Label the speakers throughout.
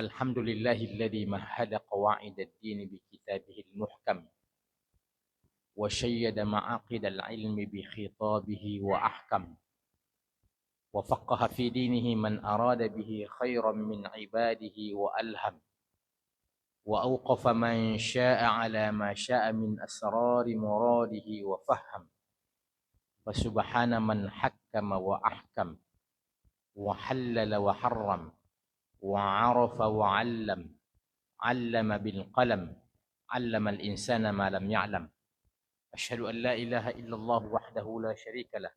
Speaker 1: الحمد لله الذي مهد قواعد الدين بكتابه المحكم وشيد معاقد العلم بخطابه وأحكم وفقه في دينه من أراد به خيرا من عباده وألهم وأوقف من شاء على ما شاء من أسرار مراده وفهم فسبحان من حكم وأحكم وحلل وحرم وعرف وعلم علم بالقلم علم الإنسان ما لم يعلم أشهد أن لا إله إلا الله وحده لا شريك له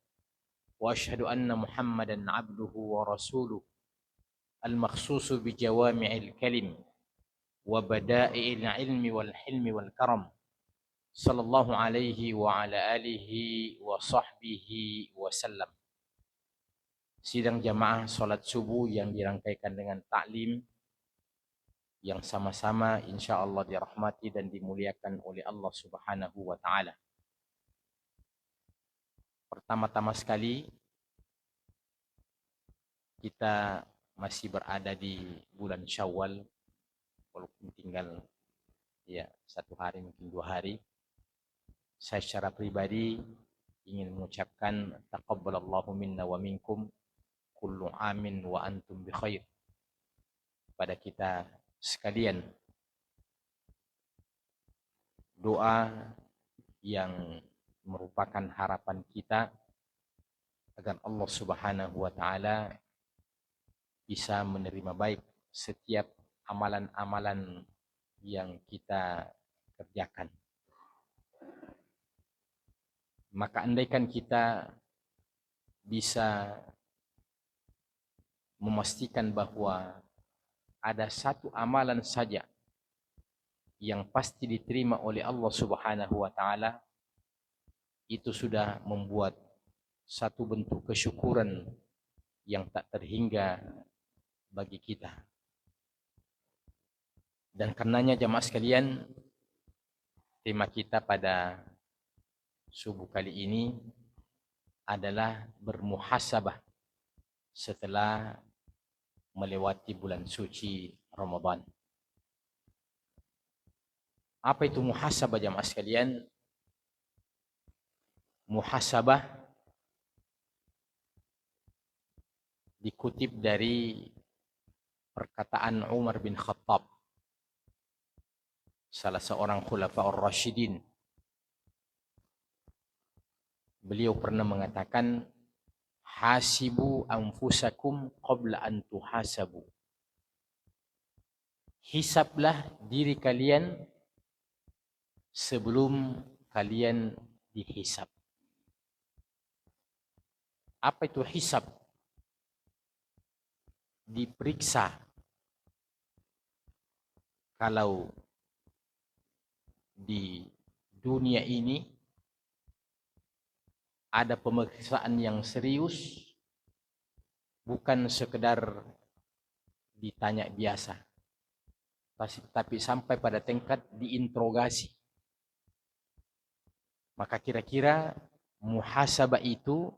Speaker 1: وأشهد أن محمدا عبده ورسوله المخصوص بجوامع الكلم وبدائع العلم والحلم والكرم صلى الله عليه وعلى آله وصحبه وسلم. Sidang jamaah salat subuh yang dirangkaikan dengan taklim yang sama-sama insyaallah dirahmati dan dimuliakan oleh Allah Subhanahu wa taala. Pertama-tama sekali kita masih berada di bulan Syawal, walaupun tinggal ya 1 hari mungkin 2 hari. Saya secara pribadi ingin mengucapkan taqabbalallahu minna wa minkum kullu amin wa antum bi khair pada kita sekalian. Doa yang merupakan harapan kita agar Allah Subhanahu wa taala bisa menerima baik setiap amalan-amalan yang kita kerjakan. Maka andaikan kita bisa memastikan bahwa ada satu amalan saja yang pasti diterima oleh Allah Subhanahu wa taala, itu sudah membuat satu bentuk kesyukuran yang tak terhingga bagi kita. Dan karenanya jamaah sekalian, tema kita pada subuh kali ini adalah bermuhasabah setelah melewati bulan suci Ramadan. Apa itu muhasabah jamaah sekalian? Muhasabah dikutip dari perkataan Umar bin Khattab, salah seorang khulafaur rasyidin. Beliau pernah mengatakan, hasibu anfusakum qabla an tuhasabu. Hisablah diri kalian sebelum kalian dihisab. Apa itu hisab? Diperiksa. Kalau di dunia ini ada pemeriksaan yang serius, bukan sekedar ditanya biasa, tapi sampai pada tingkat diinterogasi. Maka kira-kira muhasabah itu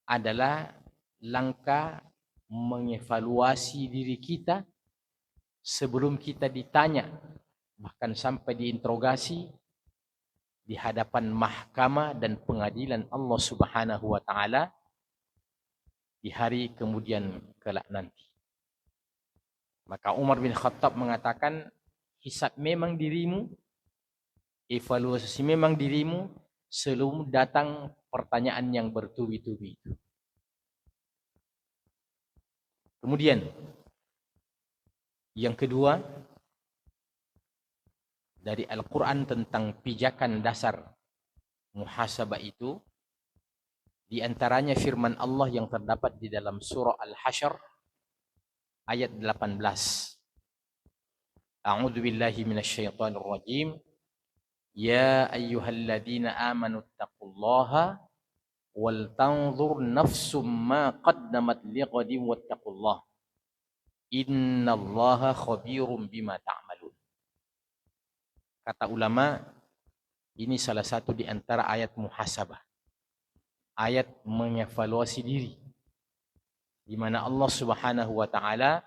Speaker 1: adalah langkah mengevaluasi diri kita sebelum kita ditanya, bahkan sampai diinterogasi di hadapan mahkamah dan pengadilan Allah Subhanahu wa taala di hari kemudian kelak nanti. Maka Umar bin Khattab mengatakan, hisab memang dirimu, evaluasi memang dirimu sebelum datang pertanyaan yang bertubi-tubi itu. Kemudian yang kedua, dari Al-Quran tentang pijakan dasar muhasabah itu, di antaranya firman Allah yang terdapat di dalam surah Al-Hasyr ayat 18. A'udzu billahi minasyaitonir rajim. Ya ayyuhalladzina amanu taqullaha wal tanzur nafsum ma qaddamat lighadin wattaqullah. Innallaha khabirum bima ta'malun. Kata ulama, ini salah satu di antara ayat muhasabah. Ayat mengevaluasi diri, di mana Allah Subhanahu wa taala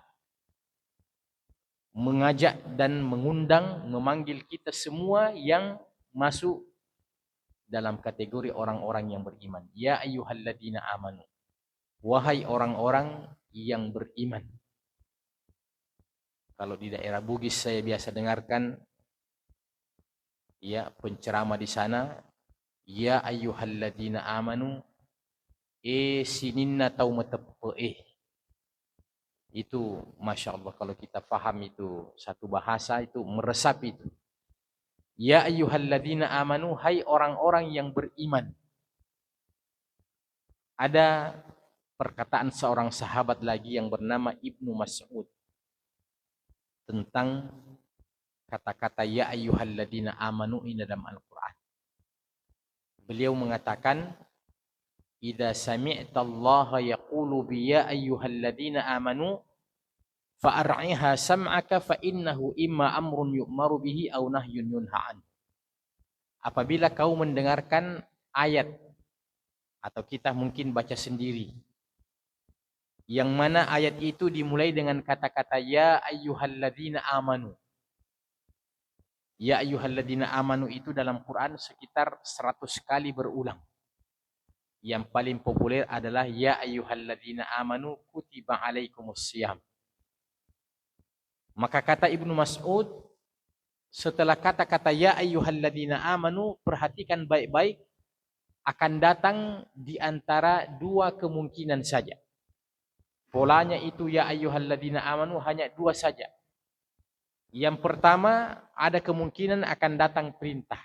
Speaker 1: mengajak dan mengundang, memanggil kita semua yang masuk dalam kategori orang-orang yang beriman. Ya ayyuhalladzina amanu. Wahai orang-orang yang beriman. Kalau di daerah Bugis saya biasa dengarkan ya penceramah di sana, ya ayyuhalladzina amanu sininna taumateppe. Itu Masya Allah kalau kita paham itu satu bahasa itu meresap itu. Ya ayyuhalladzina amanu, hai orang-orang yang beriman. Ada perkataan seorang sahabat lagi yang bernama Ibnu Mas'ud tentang kata-kata ya ayyuhalladzina amanu ini dalam Al-Quran. Beliau mengatakan, idza sami'tallaha yaqulu bi ya ayyuhalladzina amanu fa'ar'iha sam'aka fa innahu imma amrun yu'maru bihi aw nahyun yunha an. Apabila kau mendengarkan ayat atau kita mungkin baca sendiri yang mana ayat itu dimulai dengan kata-kata ya ayyuhalladzina amanu. Ya ayyuhalladzina amanu itu dalam Quran sekitar 100 kali berulang. Yang paling populer adalah ya ayyuhalladzina amanu kutiba alaikumussyam. Maka kata Ibnu Mas'ud, setelah kata-kata ya ayyuhalladzina amanu, perhatikan baik-baik, akan datang di antara dua kemungkinan saja. Polanya itu ya ayyuhalladzina amanu hanya dua saja. Yang pertama, ada kemungkinan akan datang perintah.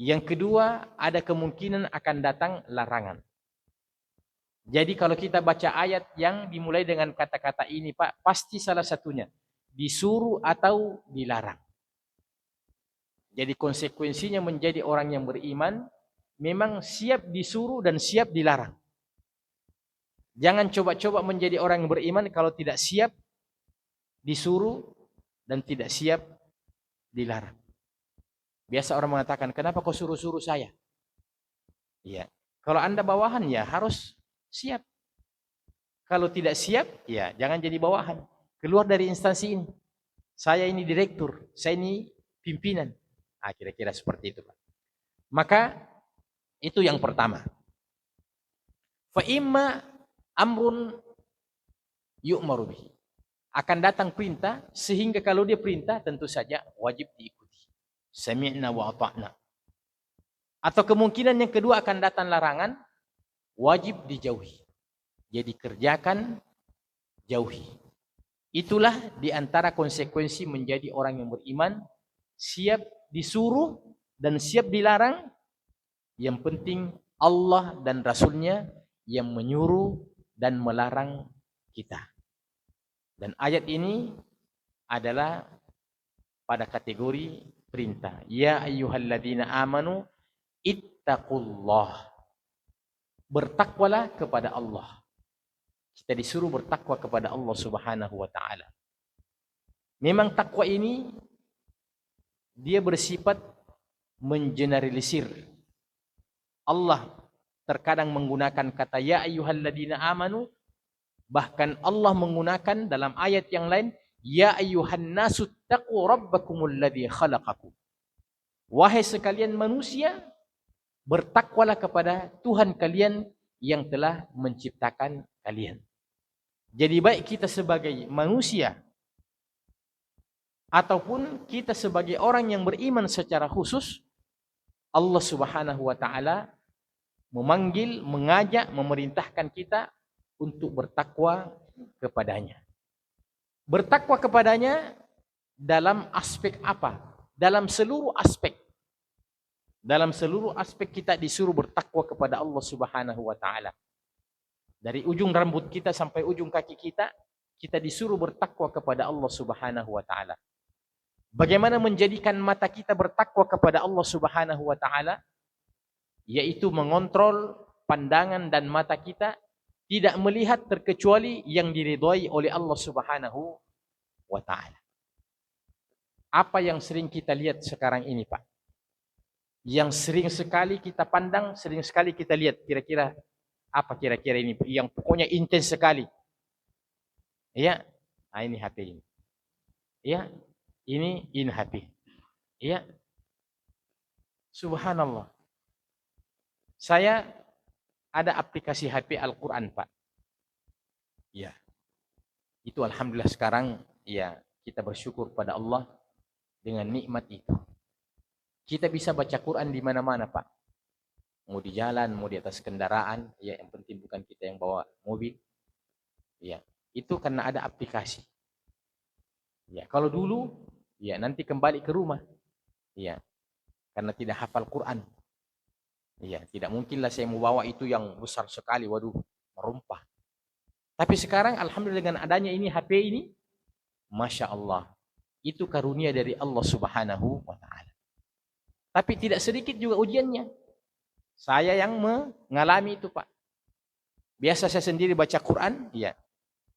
Speaker 1: Yang kedua, ada kemungkinan akan datang larangan. Jadi kalau kita baca ayat yang dimulai dengan kata-kata ini, Pak, pasti salah satunya disuruh atau dilarang. Jadi konsekuensinya menjadi orang yang beriman memang siap disuruh dan siap dilarang. Jangan coba-coba menjadi orang yang beriman kalau tidak siap disuruh dan tidak siap dilarang. Biasa orang mengatakan, kenapa kau suruh-suruh saya? Iya. Kalau Anda bawahan ya harus siap. Kalau tidak siap, ya jangan jadi bawahan. Keluar dari instansi ini. Saya ini direktur, saya ini pimpinan. Kira-kira seperti itu, Pak. Maka itu yang pertama. Fa imma amrun yu'maru bihi. Akan datang perintah sehingga kalau dia perintah tentu saja wajib diikuti. Sami'na wa ata'na. Atau kemungkinan yang kedua akan datang larangan, wajib dijauhi. Jadi kerjakan, jauhi. Itulah diantara konsekuensi menjadi orang yang beriman, siap disuruh dan siap dilarang. Yang penting Allah dan Rasulnya yang menyuruh dan melarang kita. Dan ayat ini adalah pada kategori perintah. Ya ayyuhalladzina amanu ittaqullah. Bertakwalah kepada Allah. Kita disuruh bertakwa kepada Allah Subhanahu wa taala. Memang takwa ini dia bersifat mengeneralisir. Allah terkadang menggunakan kata ya ayyuhalladzina amanu, bahkan Allah menggunakan dalam ayat yang lain ya ayyuhan nasu taqu rabbakumul ladzi khalaqakum. Wahai sekalian manusia, bertakwalah kepada Tuhan kalian yang telah menciptakan kalian. Jadi baik kita sebagai manusia ataupun kita sebagai orang yang beriman secara khusus, Allah Subhanahu wa taala memanggil, mengajak, memerintahkan kita untuk bertakwa kepadanya. Bertakwa kepadanya dalam aspek apa? Dalam seluruh aspek. Dalam seluruh aspek kita disuruh bertakwa kepada Allah Subhanahu wa taala. Dari ujung rambut kita sampai ujung kaki kita, kita disuruh bertakwa kepada Allah Subhanahu wa taala. Bagaimana menjadikan mata kita bertakwa kepada Allah Subhanahu wa taala? Yaitu mengontrol pandangan dan mata kita tidak melihat terkecuali yang diridhai oleh Allah Subhanahu wa taala. Apa yang sering kita lihat sekarang ini, Pak? Yang sering sekali kita pandang, sering sekali kita lihat, kira-kira apa kira-kira ini yang pokoknya intens sekali. Ya, ini HP ini. Ya, ini HP. Ya, subhanallah. Saya ada aplikasi HP Al-Quran, Pak. Ya, itu alhamdulillah sekarang ya kita bersyukur pada Allah dengan nikmat itu. Kita bisa baca Quran di mana-mana, Pak. Mau di jalan, mau di atas kendaraan, ya yang penting bukan kita yang bawa mobil. Ya, itu karena ada aplikasi. Ya, kalau dulu ya nanti kembali ke rumah. Ya, karena tidak hafal Quran. Ya, tidak mungkinlah saya mau bawa itu yang besar sekali, waduh, merumpah. Tapi sekarang alhamdulillah dengan adanya ini HP ini, Masya Allah, itu karunia dari Allah Subhanahu wa Ta'ala. Tapi tidak sedikit juga ujiannya. Saya yang mengalami itu, Pak. Biasa saya sendiri baca Quran, ya.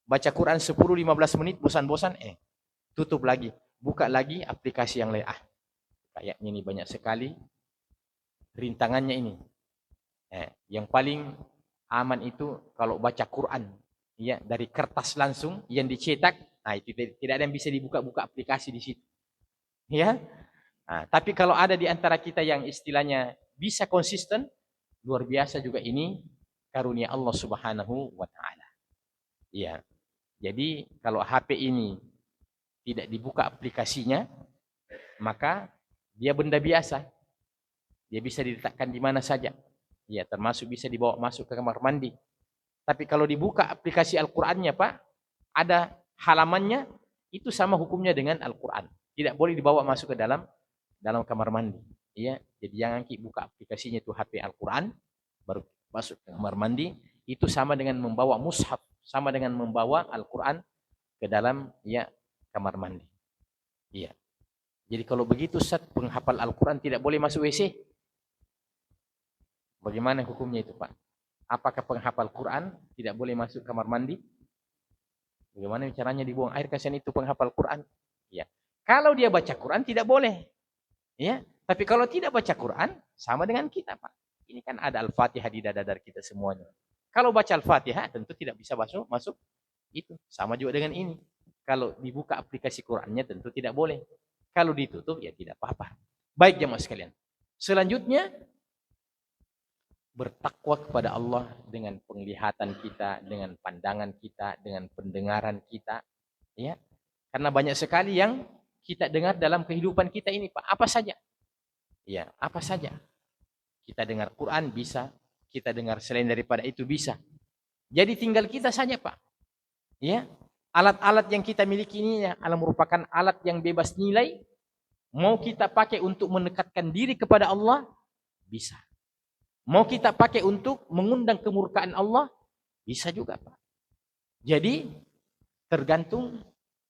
Speaker 1: Baca Quran 10-15 menit, bosan-bosan, tutup lagi. Buka lagi aplikasi yang lain. Kayaknya ini banyak sekali rintangannya ini. Yang paling aman itu kalau baca Quran, ya, dari kertas langsung yang dicetak. Nah, itu tidak ada yang bisa dibuka-buka aplikasi di situ. Ya. Nah, tapi kalau ada di antara kita yang istilahnya bisa konsisten, luar biasa juga ini karunia Allah Subhanahu wa Ta'ala. Ya. Jadi kalau HP ini tidak dibuka aplikasinya, maka dia benda biasa. Dia bisa diletakkan di mana saja. Ya, termasuk bisa dibawa masuk ke kamar mandi. Tapi kalau dibuka aplikasi Al-Qur'annya, Pak, ada halamannya, itu sama hukumnya dengan Al-Qur'an. Tidak boleh dibawa masuk ke dalam kamar mandi. Ya, jadi jangan buka aplikasinya itu HP Al-Qur'an baru masuk ke kamar mandi, itu sama dengan membawa mushaf, sama dengan membawa Al-Qur'an ke dalam ya kamar mandi. Iya. Jadi kalau begitu Ustaz, penghafal Al-Qur'an tidak boleh masuk WC. Bagaimana hukumnya itu, Pak? Apakah penghafal Quran tidak boleh masuk kamar mandi? Bagaimana caranya dibuang air kasihan itu penghafal Quran? Ya. Kalau dia baca Quran tidak boleh. Ya, tapi kalau tidak baca Quran sama dengan kita, Pak. Ini kan ada Al-Fatihah di dada kita semuanya. Kalau baca Al-Fatihah tentu tidak bisa masuk itu. Sama juga dengan ini. Kalau dibuka aplikasi Qurannya tentu tidak boleh. Kalau ditutup ya tidak apa-apa. Baik jemaah sekalian. Selanjutnya bertakwa kepada Allah dengan penglihatan kita, dengan pandangan kita, dengan pendengaran kita, ya. Karena banyak sekali yang kita dengar dalam kehidupan kita ini, Pak. Apa saja? Ya, apa saja. Kita dengar Quran bisa, kita dengar selain daripada itu bisa. Jadi tinggal kita saja, Pak. Ya. Alat-alat yang kita miliki ini adalah merupakan alat yang bebas nilai. Mau kita pakai untuk mendekatkan diri kepada Allah, bisa. Mau kita pakai untuk mengundang kemurkaan Allah, bisa juga, Pak. Jadi tergantung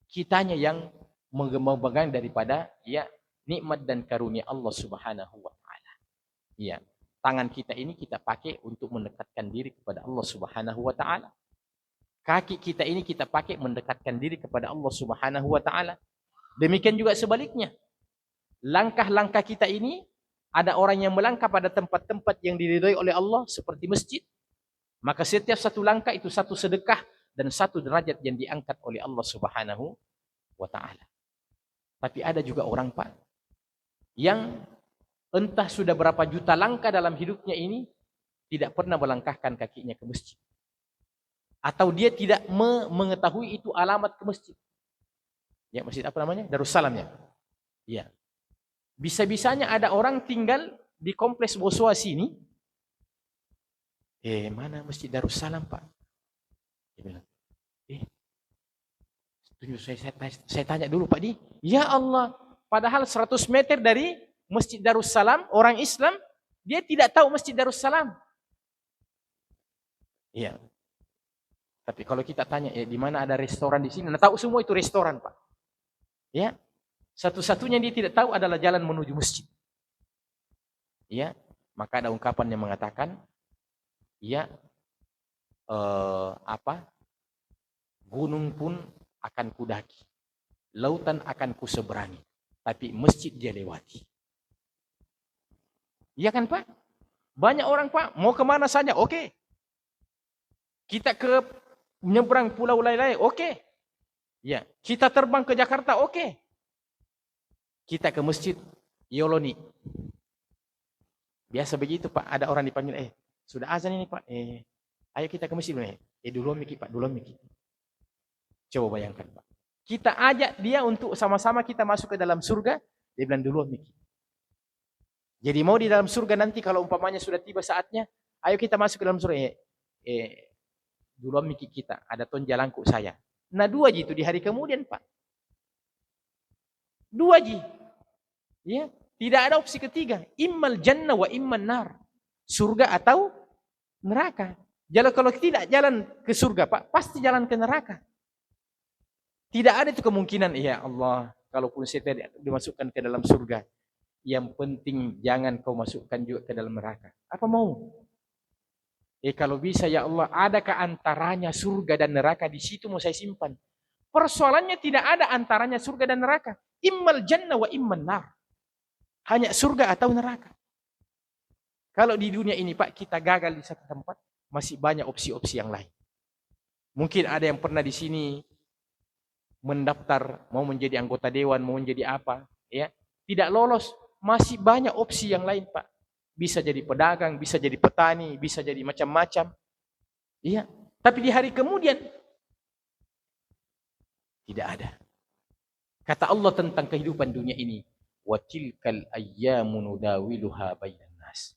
Speaker 1: kitanya yang memegang daripada ya nikmat dan karunia Allah Subhanahu wa Ta'ala. Ya, tangan kita ini kita pakai untuk mendekatkan diri kepada Allah Subhanahu wa Ta'ala. Kaki kita ini kita pakai mendekatkan diri kepada Allah Subhanahu wa Ta'ala. Demikian juga sebaliknya. Langkah-langkah kita ini, ada orang yang melangkah pada tempat-tempat yang diridhai oleh Allah seperti masjid. Maka setiap satu langkah itu satu sedekah dan satu derajat yang diangkat oleh Allah Subhanahu wa Ta'ala. Tapi ada juga orang, Pak, yang entah sudah berapa juta langkah dalam hidupnya ini tidak pernah melangkahkan kakinya ke masjid. Atau dia tidak mengetahui itu alamat ke masjid. Ya, masjid apa namanya? Darussalam, ya. Ya. Bisa-bisanya ada orang tinggal di kompleks Boswa sini. Mana Masjid Darussalam, Pak? Dia bilang, saya tanya dulu, Pak Di. Ya Allah, padahal 100 meter dari Masjid Darussalam, orang Islam, dia tidak tahu Masjid Darussalam. Iya. Tapi kalau kita tanya, di mana ada restoran di sini? Nah, tahu semua itu restoran, Pak. Ya. Satu-satunya dia tidak tahu adalah jalan menuju masjid. Ya, maka ada ungkapan yang mengatakan, ya, gunung pun akan kudaki, lautan akan kuseberangi, tapi masjid dia lewati. Iya kan, Pak? Banyak orang, Pak, mau kemana saja, oke. Kita ke menyeberang pulau lain-lain, oke. Ya, kita terbang ke Jakarta, oke. Kita ke masjid, Yoloni. Biasa begitu Pak, ada orang dipanggil, sudah azan ini Pak, ayo kita ke masjid. Duluan Miki Pak, duluan Miki. Coba bayangkan Pak. Kita ajak dia untuk sama-sama kita masuk ke dalam surga, dia bilang duluan Miki. Jadi mau di dalam surga nanti kalau umpamanya sudah tiba saatnya, ayo kita masuk ke dalam surga. Duluan Miki kita, ada ton jalanku saya. Nah 2 ji itu di hari kemudian Pak. 2 ji. Ya, tidak ada opsi ketiga. Immal jannah wa imman nar. Surga atau neraka. Jadi kalau tidak jalan ke surga Pak, pasti jalan ke neraka. Tidak ada itu kemungkinan, ya Allah, kalaupun saya tidak dimasukkan ke dalam surga, yang penting jangan kau masukkan juga ke dalam neraka. Apa mau? Kalau bisa ya Allah, adakah antaranya surga dan neraka, di situ mau saya simpan. Persoalannya tidak ada antaranya surga dan neraka. Immal jannah wa imman nar. Hanya surga atau neraka. Kalau di dunia ini Pak, kita gagal di satu tempat, masih banyak opsi-opsi yang lain. Mungkin ada yang pernah di sini mendaftar, mau menjadi anggota dewan, mau menjadi apa, ya, tidak lolos, masih banyak opsi yang lain Pak. Bisa jadi pedagang, bisa jadi petani, bisa jadi macam-macam. Iya, tapi di hari kemudian tidak ada. Kata Allah tentang kehidupan dunia ini, wa tilkal ayyamu nudawiluha bainan nas.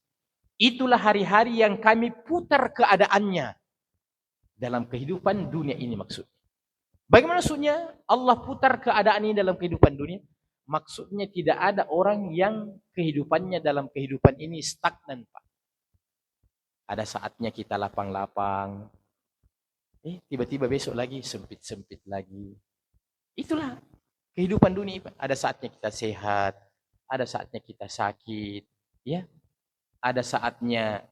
Speaker 1: Itulah hari-hari yang kami putar keadaannya dalam kehidupan dunia ini maksudnya. Bagaimana maksudnya Allah putar keadaan ini dalam kehidupan dunia? Maksudnya tidak ada orang yang kehidupannya dalam kehidupan ini stagnan Pak. Ada saatnya kita lapang-lapang, tiba-tiba besok lagi sempit-sempit lagi. Itulah kehidupan dunia Pak. Ada saatnya kita sehat, ada saatnya kita sakit, ya. Ada saatnya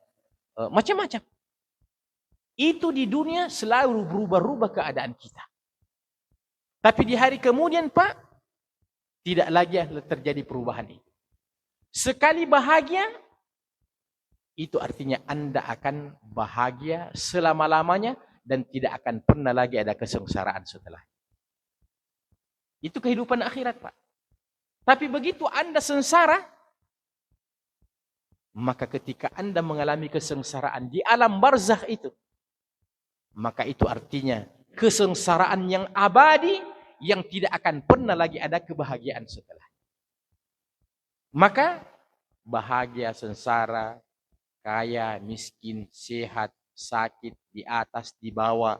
Speaker 1: macam-macam. Itu di dunia selalu berubah-ubah keadaan kita. Tapi di hari kemudian Pak, tidak lagi terjadi perubahan itu. Sekali bahagia, itu artinya Anda akan bahagia selama-lamanya dan tidak akan pernah lagi ada kesengsaraan setelah. Itu kehidupan akhirat Pak. Tapi begitu Anda sengsara, maka ketika Anda mengalami kesengsaraan di alam barzakh itu, maka itu artinya kesengsaraan yang abadi, yang tidak akan pernah lagi ada kebahagiaan setelah. Maka bahagia, sengsara, kaya, miskin, sehat, sakit, di atas, di bawah,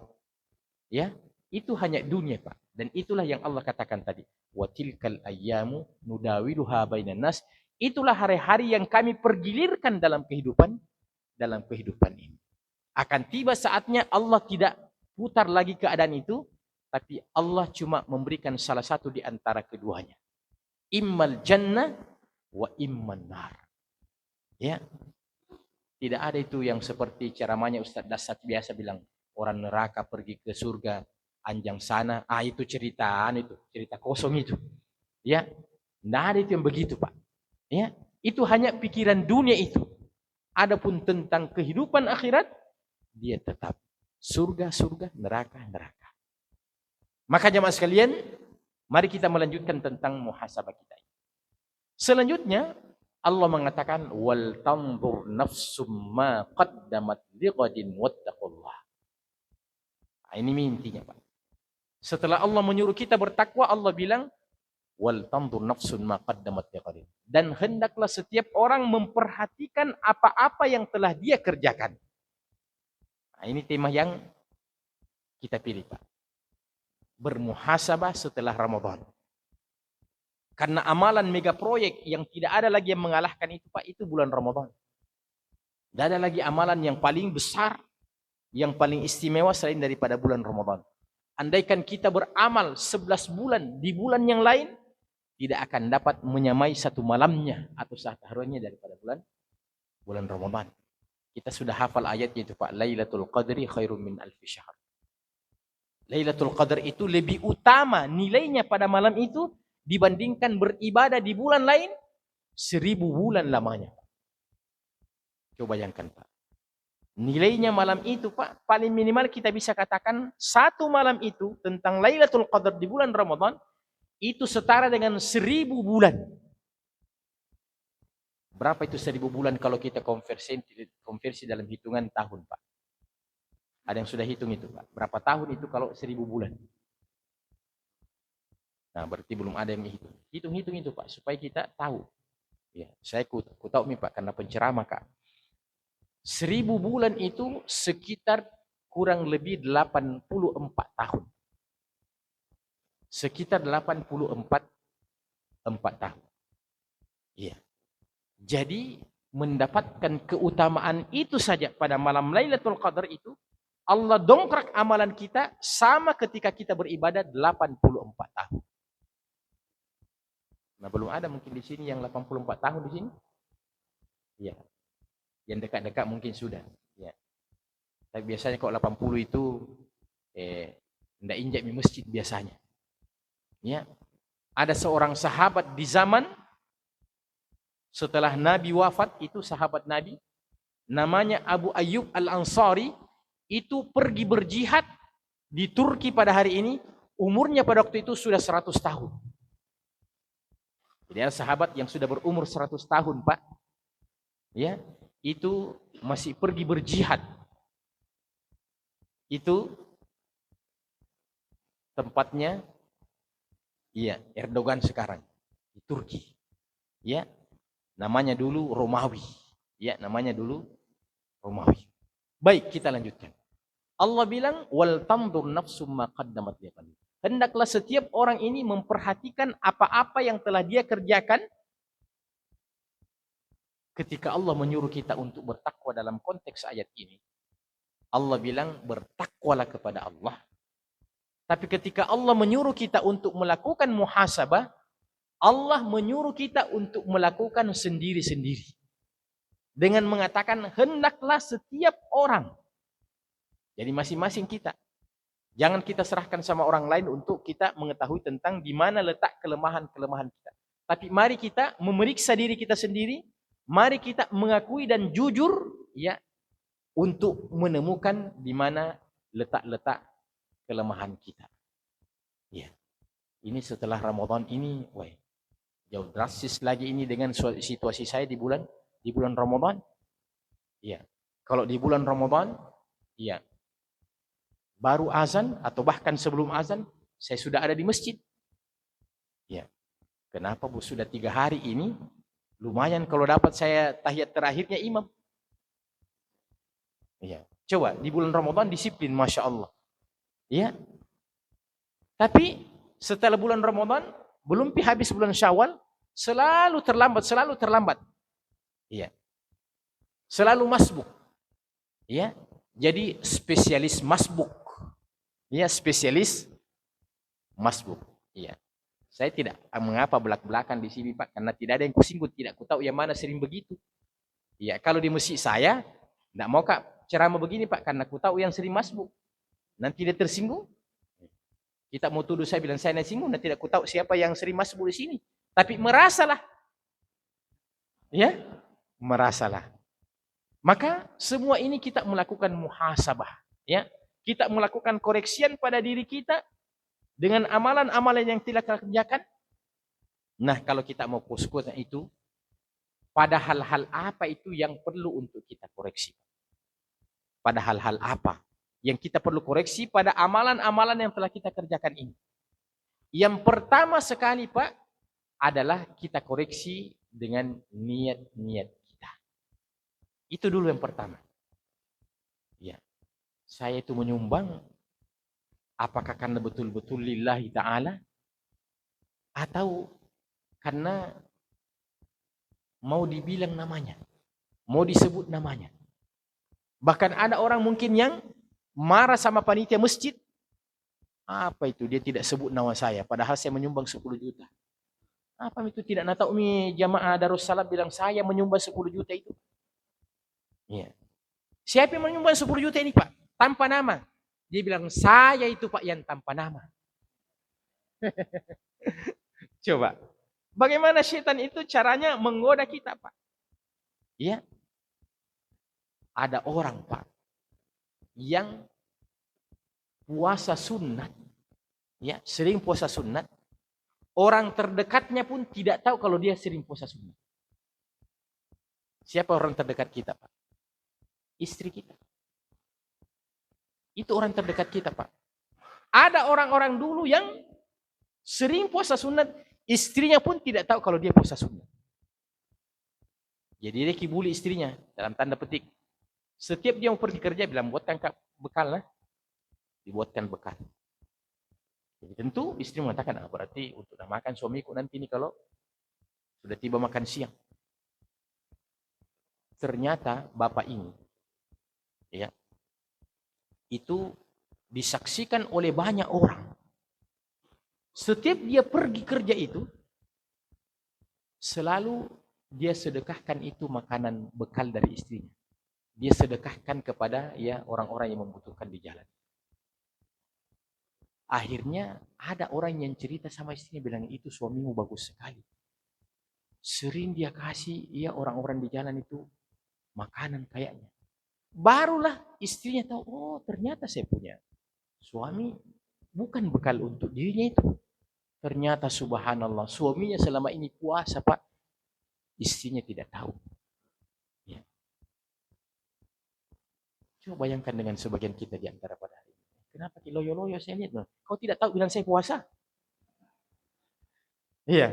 Speaker 1: ya, itu hanya dunia Pak. Dan itulah yang Allah katakan tadi, wa tilkal ayyamu nudawiluha bainan nas. Itulah hari-hari yang kami pergilirkan dalam kehidupan ini. Akan tiba saatnya Allah tidak putar lagi keadaan itu, tapi Allah cuma memberikan salah satu di antara keduanya. Immal jannah wa imman nar. Ya. Tidak ada itu yang seperti ceramahnya Ustaz Dasat biasa bilang, orang neraka pergi ke surga, anjang sana. Itu cerita kosong itu. Ya. Tidak ada itu yang begitu Pak. Ya. Itu hanya pikiran dunia itu. Adapun tentang kehidupan akhirat, dia tetap surga, neraka. Maka jemaah sekalian, mari kita melanjutkan tentang muhasabah kita. Selanjutnya, Allah mengatakan, wal tanzur nafsum ma qaddamat liqadin wattaqullah. Ini intinya Pak. Setelah Allah menyuruh kita bertakwa, Allah bilang, wal tanzur nafsun ma qaddamat liqadin. Dan hendaklah setiap orang memperhatikan apa-apa yang telah dia kerjakan. Ini tema yang kita pilih Pak. Bermuhasabah setelah Ramadan. Karena amalan mega proyek yang tidak ada lagi yang mengalahkan itu Pak, itu bulan Ramadan. Tidak ada lagi amalan yang paling besar, yang paling istimewa selain daripada bulan Ramadan. Andaikan kita beramal 11 bulan di bulan yang lain, tidak akan dapat menyamai satu malamnya atau satu harinya daripada bulan Ramadan. Kita sudah hafal ayatnya itu Pak, Lailatul Qadri khairum min alfi syahr. Lailatul Qadar itu lebih utama nilainya pada malam itu dibandingkan beribadah di bulan lain 1000 bulan lamanya. Coba bayangkan Pak. Nilainya malam itu Pak, paling minimal kita bisa katakan satu malam itu tentang Lailatul Qadar di bulan Ramadan itu setara dengan 1.000 bulan. Berapa itu 1.000 bulan kalau kita konversi dalam hitungan tahun Pak? Ada yang sudah hitung itu Pak? Berapa tahun itu kalau 1.000 bulan? Nah berarti belum ada yang hitung. Hitung-hitung itu Pak, supaya kita tahu. Ya, saya ku tahu nih Pak, karena penceramah Kak. 1.000 bulan itu sekitar kurang lebih 84 tahun. Sekitar 84 tahun. Iya. Jadi mendapatkan keutamaan itu saja pada malam Lailatul Qadar itu, Allah dongkrak amalan kita sama ketika kita beribadah 84 tahun. Nah, belum ada mungkin di sini yang 84 tahun di sini. Iya. Yang dekat-dekat mungkin sudah. Ya. Tapi biasanya kalau 80 itu enggak injak di masjid biasanya. Ya. Ada seorang sahabat di zaman setelah Nabi wafat, itu sahabat Nabi namanya Abu Ayyub Al-Ansari, itu pergi berjihad di Turki pada hari ini, umurnya pada waktu itu sudah 100 tahun. Jadi ada sahabat yang sudah berumur 100 tahun, Pak. Ya, itu masih pergi berjihad. Itu tempatnya iya, Erdogan sekarang di Turki. Ya, namanya dulu Romawi. Ya, namanya dulu Romawi. Baik, kita lanjutkan. Allah bilang wal tandur nafsum ma qaddamat liqad. Hendaklah setiap orang ini memperhatikan apa-apa yang telah dia kerjakan. Ketika Allah menyuruh kita untuk bertakwa dalam konteks ayat ini, Allah bilang bertakwalah kepada Allah. Tapi ketika Allah menyuruh kita untuk melakukan muhasabah, Allah menyuruh kita untuk melakukan sendiri-sendiri. Dengan mengatakan hendaklah setiap orang. Jadi masing-masing kita. Jangan kita serahkan sama orang lain untuk kita mengetahui tentang di mana letak kelemahan-kelemahan kita. Tapi mari kita memeriksa diri kita sendiri, mari kita mengakui dan jujur ya untuk menemukan di mana letak-letak kelemahan kita. Ya. Ini setelah Ramadan ini, jauh drastis lagi ini dengan situasi saya di bulan Ramadan. Ya. Kalau di bulan Ramadan, ya. Baru azan atau bahkan sebelum azan, saya sudah ada di masjid. Ya. Kenapa Bu? Sudah 3 hari ini, lumayan kalau dapat saya tahiyat terakhirnya imam. Ya. Coba, di bulan Ramadan disiplin, Masya Allah. Ya. Tapi, setelah bulan Ramadan, belum habis bulan Syawal, selalu terlambat. Ya. Selalu masbuk. Ya. Jadi, spesialis masbuk. Ya, spesialis masbuk. Iya. Saya tidak mengapa belak-belakan di sini Pak, karena tidak ada yang kusinggung, tidak ku tahu yang mana sering begitu. Iya, kalau di masjid saya tidak mau Kak ceramah begini Pak, karena ku tahu yang sering masbuk. Nanti dia tersinggung. Kita mau tuduh saya bilang saya singgung, dan tidak ku tahu siapa yang sering masbuk di sini. Tapi merasalah. Ya, merasalah. Maka semua ini kita melakukan muhasabah, ya. Kita melakukan koreksian pada diri kita dengan amalan-amalan yang telah kita kerjakan. Nah, kalau kita mau fokuskan itu, pada hal-hal apa itu yang perlu untuk kita koreksi? Pada hal-hal apa yang kita perlu koreksi pada amalan-amalan yang telah kita kerjakan ini? Yang pertama sekali, Pak, adalah kita koreksi dengan niat-niat kita. Itu dulu yang pertama. Ya, saya itu menyumbang, apakah karena betul-betul lillahi ta'ala, atau karena mau dibilang namanya, mau disebut namanya. Bahkan ada orang mungkin yang marah sama panitia masjid. Apa itu? Dia tidak sebut nama saya, padahal saya menyumbang 10 juta. Apa itu? Tidak tahu nih jamaah Darussalam bilang saya menyumbang 10 juta itu. Ya. Siapa yang menyumbang 10 juta ini Pak? Tanpa nama. Dia bilang saya itu Pak yang tanpa nama. Coba. Bagaimana setan itu caranya menggoda kita Pak? Ya. Ada orang Pak yang puasa sunat, ya sering puasa sunat, orang terdekatnya pun tidak tahu kalau dia sering puasa sunat. Siapa orang terdekat kita Pak? Istri kita. Itu orang terdekat kita Pak. Ada orang-orang dulu yang sering puasa sunat, istrinya pun tidak tahu kalau dia puasa sunat. Jadi dia kibuli istrinya, dalam tanda petik. Setiap dia mau pergi kerja, bilang buatkan bekal lah. Dibuatkan bekal. Jadi tentu istri mengatakan, berarti untuk makan suamiku nanti ini kalau sudah tiba makan siang. Ternyata bapak ini, ya, itu disaksikan oleh banyak orang. Setiap dia pergi kerja itu, selalu dia sedekahkan itu makanan bekal dari istrinya. Dia sedekahkan kepada ya orang-orang yang membutuhkan di jalan. Akhirnya ada orang yang cerita sama istrinya, bilang itu suamimu bagus sekali. Sering dia kasih ya orang-orang di jalan itu makanan kayaknya. Barulah istrinya tahu, oh ternyata saya punya suami bukan bekal untuk dirinya itu. Ternyata subhanallah, suaminya selama ini puasa Pak, istrinya tidak tahu. Ya. Coba bayangkan dengan sebagian kita di antara pada hari ini. Kenapa loyo-loyo saya lihat? Kau tidak tahu bilang saya puasa? Iya.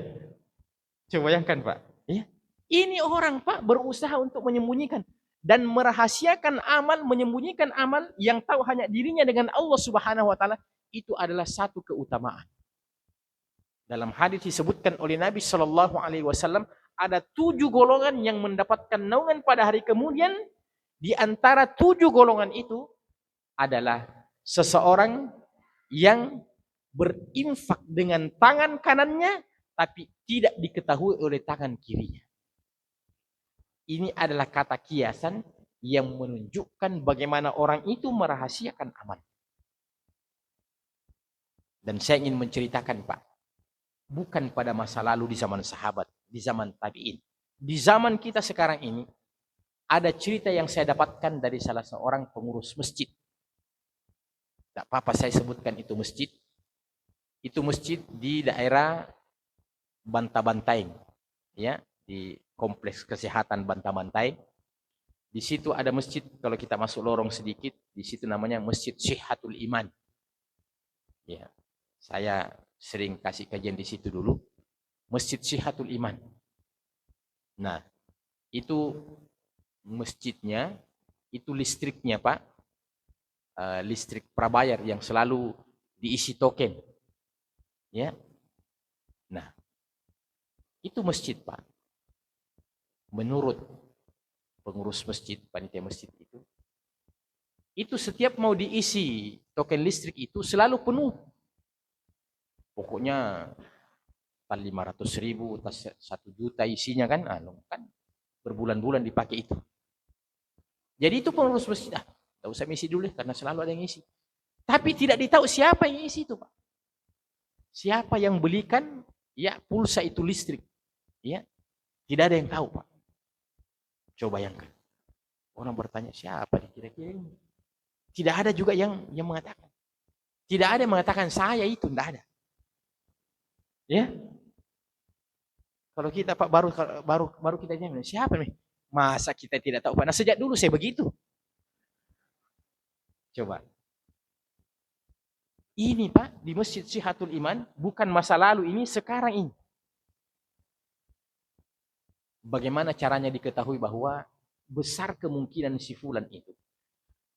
Speaker 1: Coba bayangkan Pak. Ya. Ini orang Pak berusaha untuk menyembunyikan dan merahasiakan amal, menyembunyikan amal yang tahu hanya dirinya dengan Allah Subhanahu wa taala, itu adalah satu keutamaan. Dalam hadis disebutkan oleh Nabi Shallallahu alaihi wasallam, ada 7 golongan yang mendapatkan naungan pada hari kemudian. Di antara 7 golongan itu adalah seseorang yang berinfak dengan tangan kanannya tapi tidak diketahui oleh tangan kirinya. Ini adalah kata kiasan yang menunjukkan bagaimana orang itu merahasiakan amal. Dan saya ingin menceritakan Pak, bukan pada masa lalu di zaman sahabat, di zaman tabi'in. Di zaman kita sekarang ini, ada cerita yang saya dapatkan dari salah seorang pengurus masjid. Tak apa-apa saya sebutkan itu masjid. Itu masjid di daerah Bantabantaing, ya, di kompleks kesehatan Bantabantaing. Di situ ada masjid, kalau kita masuk lorong sedikit, di situ namanya Masjid Syihatul Iman. Ya, saya sering kasih kajian di situ dulu. Masjid Syihatul Iman. Nah, itu masjidnya, itu listriknya Pak, listrik prabayar yang selalu diisi token. Ya. Nah, itu masjid Pak. Menurut pengurus masjid, panitia masjid itu setiap mau diisi token listrik itu selalu penuh. Pokoknya 500.000, 1 juta isinya kan, kan berbulan-bulan dipakai itu. Jadi itu pengurus masjid, tidak usah isi dulu karena selalu ada yang isi. Tapi tidak ditahu siapa yang isi itu Pak. Siapa yang belikan ya pulsa itu listrik. Ya, tidak ada yang tahu Pak. Coba bayangkan. Orang bertanya siapa kira-kira ini. Tidak ada juga yang mengatakan. Tidak ada yang mengatakan saya itu, tidak ada. Ya. Kalau kita Pak baru kita tanya siapa nih? Masa kita tidak tahu Pak? Nah, sejak dulu saya begitu. Coba. Ini Pak di Masjid Syihatul Iman bukan masa lalu, ini sekarang ini. Bagaimana caranya diketahui bahwa besar kemungkinan si fulan itu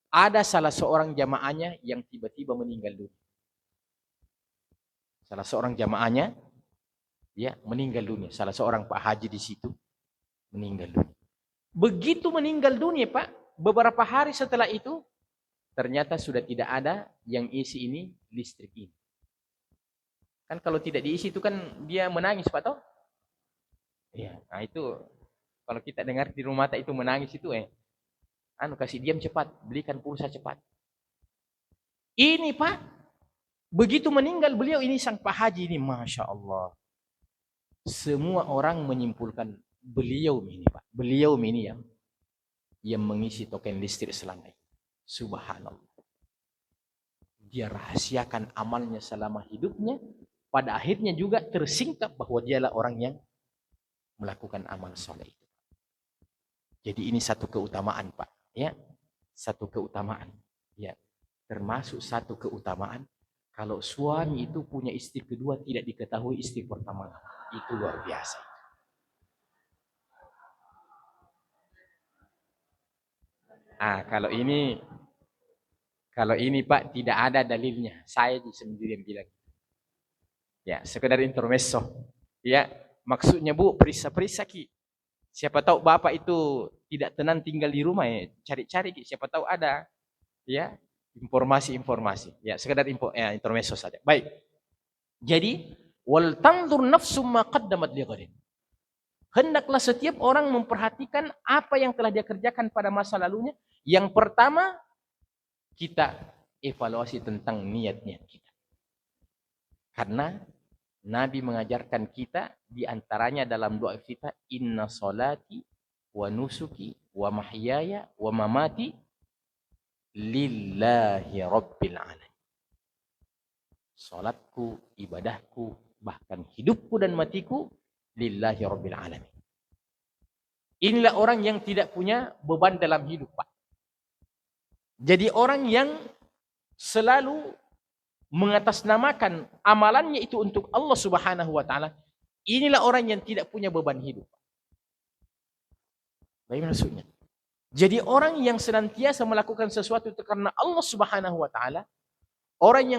Speaker 1: ada salah seorang jamaahnya yang tiba-tiba meninggal dunia. Salah seorang jamaahnya ya meninggal dunia. Salah seorang Pak Haji di situ meninggal dunia. Begitu meninggal dunia Pak, beberapa hari setelah itu ternyata sudah tidak ada yang isi ini listrik ini. Kan kalau tidak diisi itu kan dia menangis Pak toh? Iya, nah itu kalau kita dengar di rumah itu menangis itu kasih diam cepat, belikan pulsa cepat. Ini Pak, begitu meninggal beliau ini sang Pak Haji ini, Masya Allah. Semua orang menyimpulkan beliau ini Pak, beliau ini yang yang mengisi token listrik selama ini. Subhanallah. Dia rahasiakan amalnya selama hidupnya, pada akhirnya juga tersingkap bahwa dialah orang yang melakukan amal soleh itu. Jadi ini satu keutamaan, Pak. Ya, satu keutamaan. Ya, termasuk satu keutamaan kalau suami itu punya istri kedua tidak diketahui istri pertama. Itu luar biasa. Kalau ini Pak tidak ada dalilnya. Saya sendiri yang bilang. Ya, sekedar intermezzo. Ya, maksudnya Bu, perisa-perisa Ki. Siapa tahu Bapak itu tidak tenang tinggal di rumah ya, cari-cari Ki. Siapa tahu ada ya informasi-informasi. Ya, sekedar intermezzo saja. Baik. Jadi, wal tanzur nafsum ma qaddamat lighadin. Hendaklah setiap orang memperhatikan apa yang telah dia kerjakan pada masa lalunya. Yang pertama, kita evaluasi tentang niat-niat kita. Karena Nabi mengajarkan kita diantaranya dalam doa kita, inna salati wa nusuki wa mahyaya wa mamati lillahi rabbil alamin. Salatku, ibadahku, bahkan hidupku dan matiku lillahi rabbil alamin. Inilah orang yang tidak punya beban dalam hidup, Pak. Jadi orang yang selalu mengatasnamakan amalannya itu untuk Allah Subhanahu wa taala, inilah orang yang tidak punya beban hidup. Bagaimana maksudnya? Jadi orang yang senantiasa melakukan sesuatu karena Allah Subhanahu wa taala, orang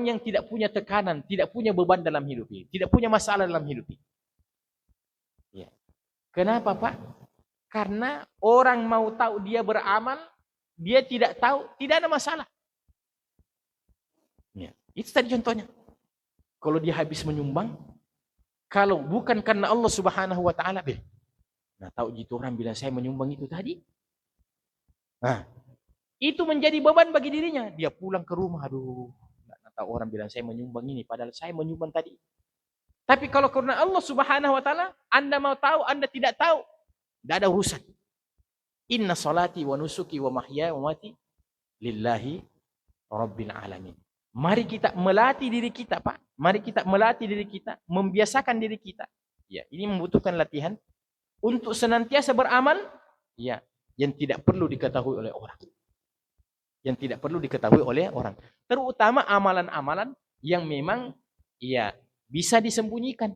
Speaker 1: yang tidak punya tekanan, tidak punya beban dalam hidup ini, tidak punya masalah dalam hidup ini. Ya. Kenapa, Pak? Karena orang mau tahu dia beramal, dia tidak tahu, tidak ada masalah. Ya. Itu tadi contohnya. Kalau dia habis menyumbang, kalau bukan karena Allah Subhanahu wa taala, nah tahu gitu orang bilang saya menyumbang itu tadi. Nah, itu menjadi beban bagi dirinya. Dia pulang ke rumah, aduh, enggak tahu orang bilang saya menyumbang ini padahal saya menyumbang tadi. Tapi kalau karena Allah Subhanahu wa taala, Anda mau tahu, Anda tidak tahu, enggak ada urusan. Inna salati wa nusuki wa mahyaya wa mati lillahi rabbil alamin. Mari kita melatih diri kita, Pak. Mari kita melatih diri kita, membiasakan diri kita. Ya, ini membutuhkan latihan untuk senantiasa beramal, ya, yang tidak perlu diketahui oleh orang. Yang tidak perlu diketahui oleh orang. Terutama amalan-amalan yang memang ya bisa disembunyikan.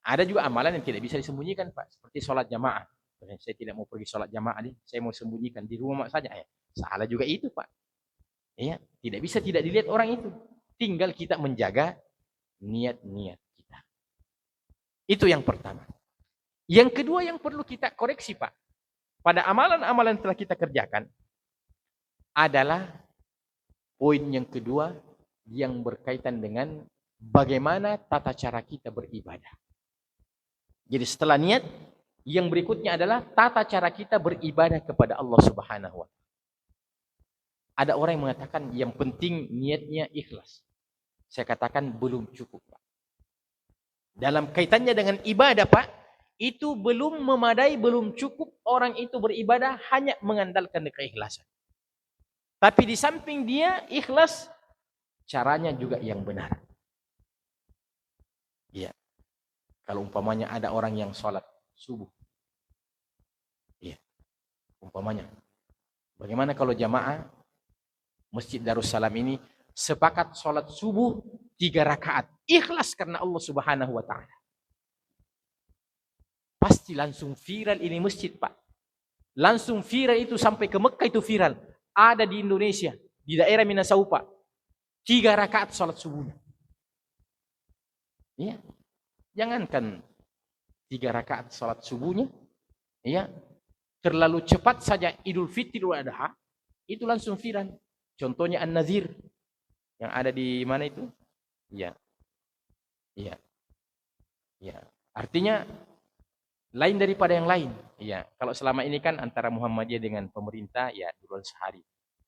Speaker 1: Ada juga amalan yang tidak bisa disembunyikan, Pak. Seperti sholat jamaah. Saya tidak mau pergi sholat jamaah nih, saya mau sembunyikan di rumah saja. Ya. Salah juga itu, Pak. Ya, tidak bisa tidak dilihat orang itu. Tinggal kita menjaga niat-niat kita. Itu yang pertama. Yang kedua yang perlu kita koreksi, Pak. Pada amalan-amalan yang telah kita kerjakan adalah poin yang kedua yang berkaitan dengan bagaimana tata cara kita beribadah. Jadi setelah niat, yang berikutnya adalah tata cara kita beribadah kepada Allah Subhanahu wa taala. Ada orang yang mengatakan yang penting niatnya ikhlas. Saya katakan belum cukup, Pak. Dalam kaitannya dengan ibadah, Pak, itu belum memadai, belum cukup orang itu beribadah hanya mengandalkan keikhlasan. Tapi di samping dia ikhlas, caranya juga yang benar. Iya. Kalau umpamanya ada orang yang sholat subuh. Iya. Umpamanya. Bagaimana kalau jamaah Masjid Darussalam ini sepakat sholat subuh 3 rakaat. Ikhlas karena Allah Subhanahu wa taala. Pasti langsung viral ini masjid, Pak. Langsung viral itu sampai ke Mekah itu viral. Ada di Indonesia, di daerah Minasaupa. 3 rakaat sholat subuhnya. Ya. Jangankan 3 rakaat sholat subuhnya, ya, terlalu cepat saja Idul Fitri Idul Adha, itu langsung viral. Contohnya An-Nazir yang ada di mana itu? Ya. Ya. Ya. Artinya lain daripada yang lain. Ya. Kalau selama ini kan antara Muhammadiyah dengan pemerintah ya duluan sehari.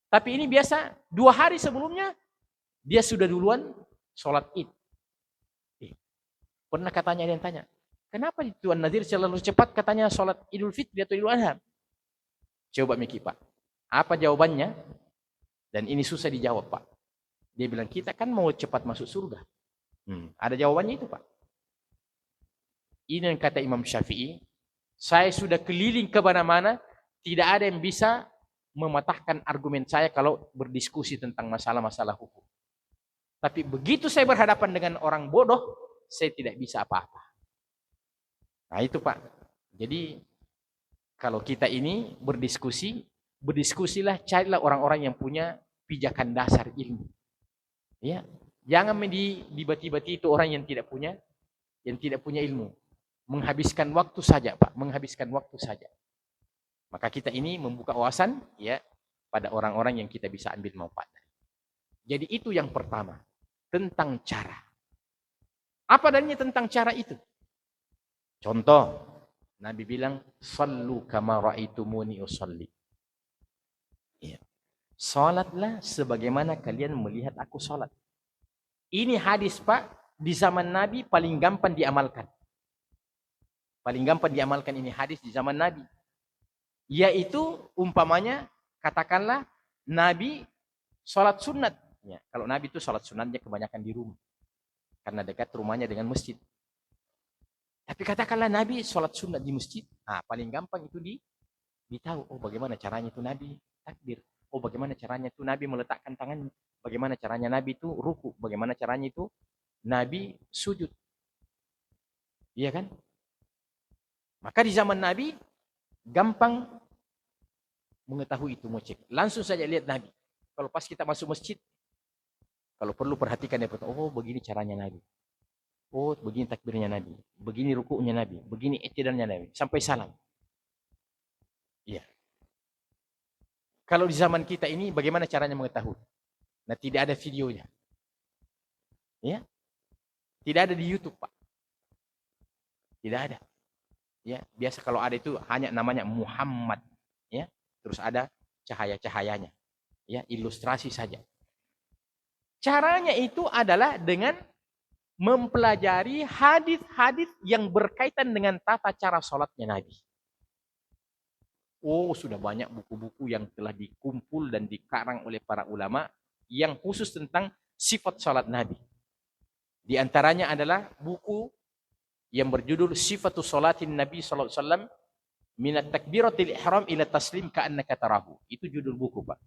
Speaker 1: Tapi ini biasa 2 hari sebelumnya dia sudah duluan sholat Id. Pernah katanya ada yang tanya, kenapa itu An-Nazir selalu cepat katanya sholat Idul Fitri atau Idul Adha? Coba mikir Pak. Apa jawabannya? Dan ini susah dijawab Pak. Dia bilang, kita kan mau cepat masuk surga. Ada jawabannya itu Pak. Ini yang kata Imam Syafi'i. Saya sudah keliling ke mana-mana. Tidak ada yang bisa mematahkan argumen saya kalau berdiskusi tentang masalah-masalah hukum. Tapi begitu saya berhadapan dengan orang bodoh, saya tidak bisa apa-apa. Nah itu Pak. Jadi kalau kita ini berdiskusi, berdiskusilah, carilah orang-orang yang punya pijakan dasar ilmu. Ya, jangan dibati-bati itu orang yang tidak punya ilmu. Menghabiskan waktu saja Pak, menghabiskan waktu saja. Maka kita ini membuka wawasan ya pada orang-orang yang kita bisa ambil manfaat. Jadi itu yang pertama, tentang cara. Apa adanya tentang cara itu? Contoh, Nabi bilang, "Shallu kama ra'aitumuni usolli." Ya. Salatlah sebagaimana kalian melihat aku salat. Ini hadis Pak, di zaman Nabi paling gampang diamalkan. Paling gampang diamalkan ini hadis di zaman Nabi. Yaitu umpamanya, katakanlah Nabi salat sunat. Ya, kalau Nabi itu salat sunatnya kebanyakan di rumah. Karena dekat rumahnya dengan masjid. Tapi katakanlah Nabi sholat sunat di masjid. Nah, paling gampang itu ditahu. Oh, bagaimana caranya itu Nabi takbir. Oh, bagaimana caranya itu Nabi meletakkan tangannya. Bagaimana caranya Nabi itu ruku. Bagaimana caranya itu Nabi sujud. Iya kan? Maka di zaman Nabi, gampang mengetahui itu, mau cek. Langsung saja lihat Nabi. Kalau pas kita masuk masjid, kalau perlu perhatikan dia. Oh, begini caranya Nabi. Oh, begini takbirnya Nabi, begini rukuknya Nabi, begini i'tidalnya Nabi, sampai salam. Iya. Kalau di zaman kita ini, bagaimana caranya mengetahui? Nah, tidak ada videonya. Ya, tidak ada di YouTube Pak. Tidak ada. Ya, biasa kalau ada itu hanya namanya Muhammad. Ya, terus ada cahaya-cahayanya. Ya, ilustrasi saja. Caranya itu adalah dengan mempelajari hadis-hadis yang berkaitan dengan tata cara sholatnya Nabi. Oh, sudah banyak buku-buku yang telah dikumpul dan dikarang oleh para ulama yang khusus tentang sifat sholat Nabi. Di antaranya adalah buku yang berjudul Sifatus Sholatin Nabi sallallahu alaihi wasallam minat takbiratil ihram ila taslim ka'annaka tarahu. Itu judul buku, Pak.